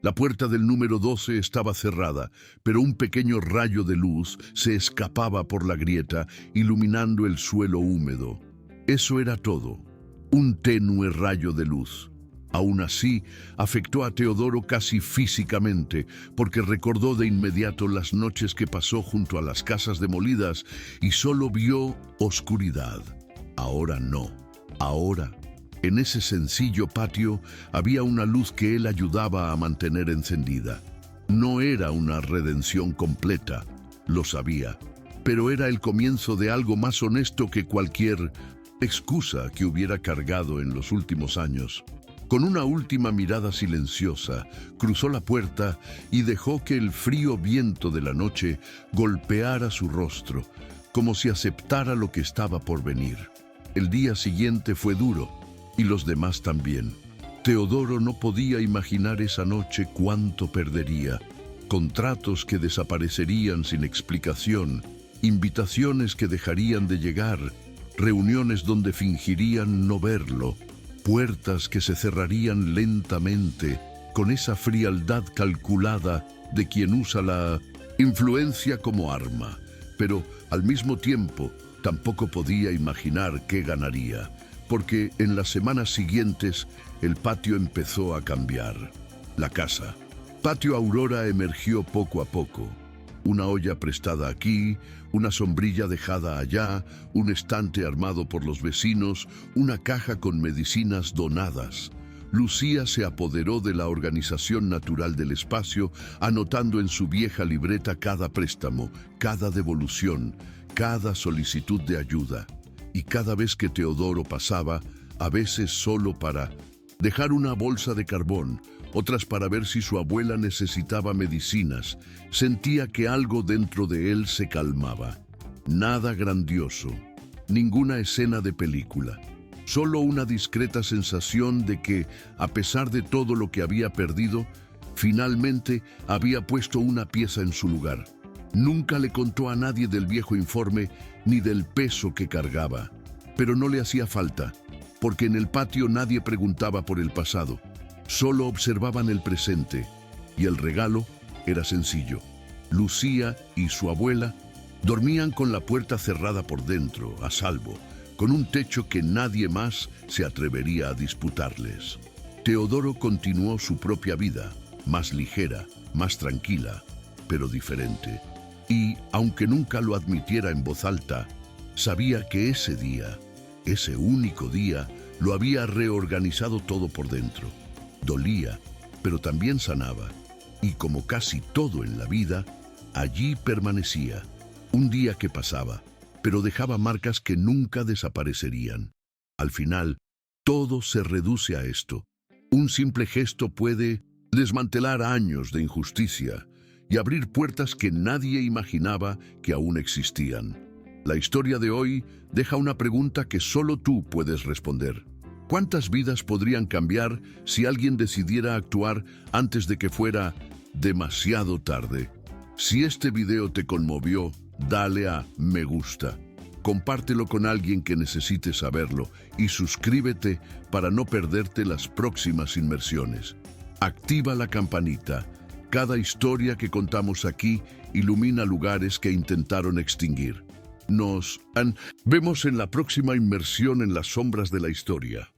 La puerta del número 12 estaba cerrada, pero un pequeño rayo de luz se escapaba por la grieta, iluminando el suelo húmedo. Eso era todo, un tenue rayo de luz. Aún así, afectó a Teodoro casi físicamente, porque recordó de inmediato las noches que pasó junto a las casas demolidas y solo vio oscuridad. Ahora no. Ahora, en ese sencillo patio, había una luz que él ayudaba a mantener encendida. No era una redención completa, lo sabía, pero era el comienzo de algo más honesto que cualquier excusa que hubiera cargado en los últimos años. Con una última mirada silenciosa, cruzó la puerta y dejó que el frío viento de la noche golpeara su rostro, como si aceptara lo que estaba por venir. El día siguiente fue duro, y los demás también. Teodoro no podía imaginar esa noche cuánto perdería. Contratos que desaparecerían sin explicación, invitaciones que dejarían de llegar, reuniones donde fingirían no verlo, puertas que se cerrarían lentamente con esa frialdad calculada de quien usa la influencia como arma, pero al mismo tiempo tampoco podía imaginar qué ganaría, porque en las semanas siguientes el patio empezó a cambiar. La casa. Patio Aurora emergió poco a poco. Una olla prestada aquí, una sombrilla dejada allá, un estante armado por los vecinos, una caja con medicinas donadas. Lucía se apoderó de la organización natural del espacio, anotando en su vieja libreta cada préstamo, cada devolución, cada solicitud de ayuda. Y cada vez que Teodoro pasaba, a veces solo para dejar una bolsa de carbón, otras para ver si su abuela necesitaba medicinas, sentía que algo dentro de él se calmaba. Nada grandioso, ninguna escena de película, solo una discreta sensación de que, a pesar de todo lo que había perdido, finalmente había puesto una pieza en su lugar. Nunca le contó a nadie del viejo informe ni del peso que cargaba, pero no le hacía falta, porque en el patio nadie preguntaba por el pasado. Solo observaban el presente, y el regalo era sencillo. Lucía y su abuela dormían con la puerta cerrada por dentro, a salvo, con un techo que nadie más se atrevería a disputarles. Teodoro continuó su propia vida, más ligera, más tranquila, pero diferente. Y, aunque nunca lo admitiera en voz alta, sabía que ese día, ese único día, lo había reorganizado todo por dentro. Dolía, pero también sanaba, y como casi todo en la vida, allí permanecía. Un día que pasaba, pero dejaba marcas que nunca desaparecerían. Al final, todo se reduce a esto. Un simple gesto puede desmantelar años de injusticia y abrir puertas que nadie imaginaba que aún existían. La historia de hoy deja una pregunta que solo tú puedes responder. ¿Cuántas vidas podrían cambiar si alguien decidiera actuar antes de que fuera demasiado tarde? Si este video te conmovió, dale a me gusta. Compártelo con alguien que necesite saberlo y suscríbete para no perderte las próximas inmersiones. Activa la campanita Cada historia que contamos aquí ilumina lugares que intentaron extinguir. Vemos en la próxima inmersión en las sombras de la historia.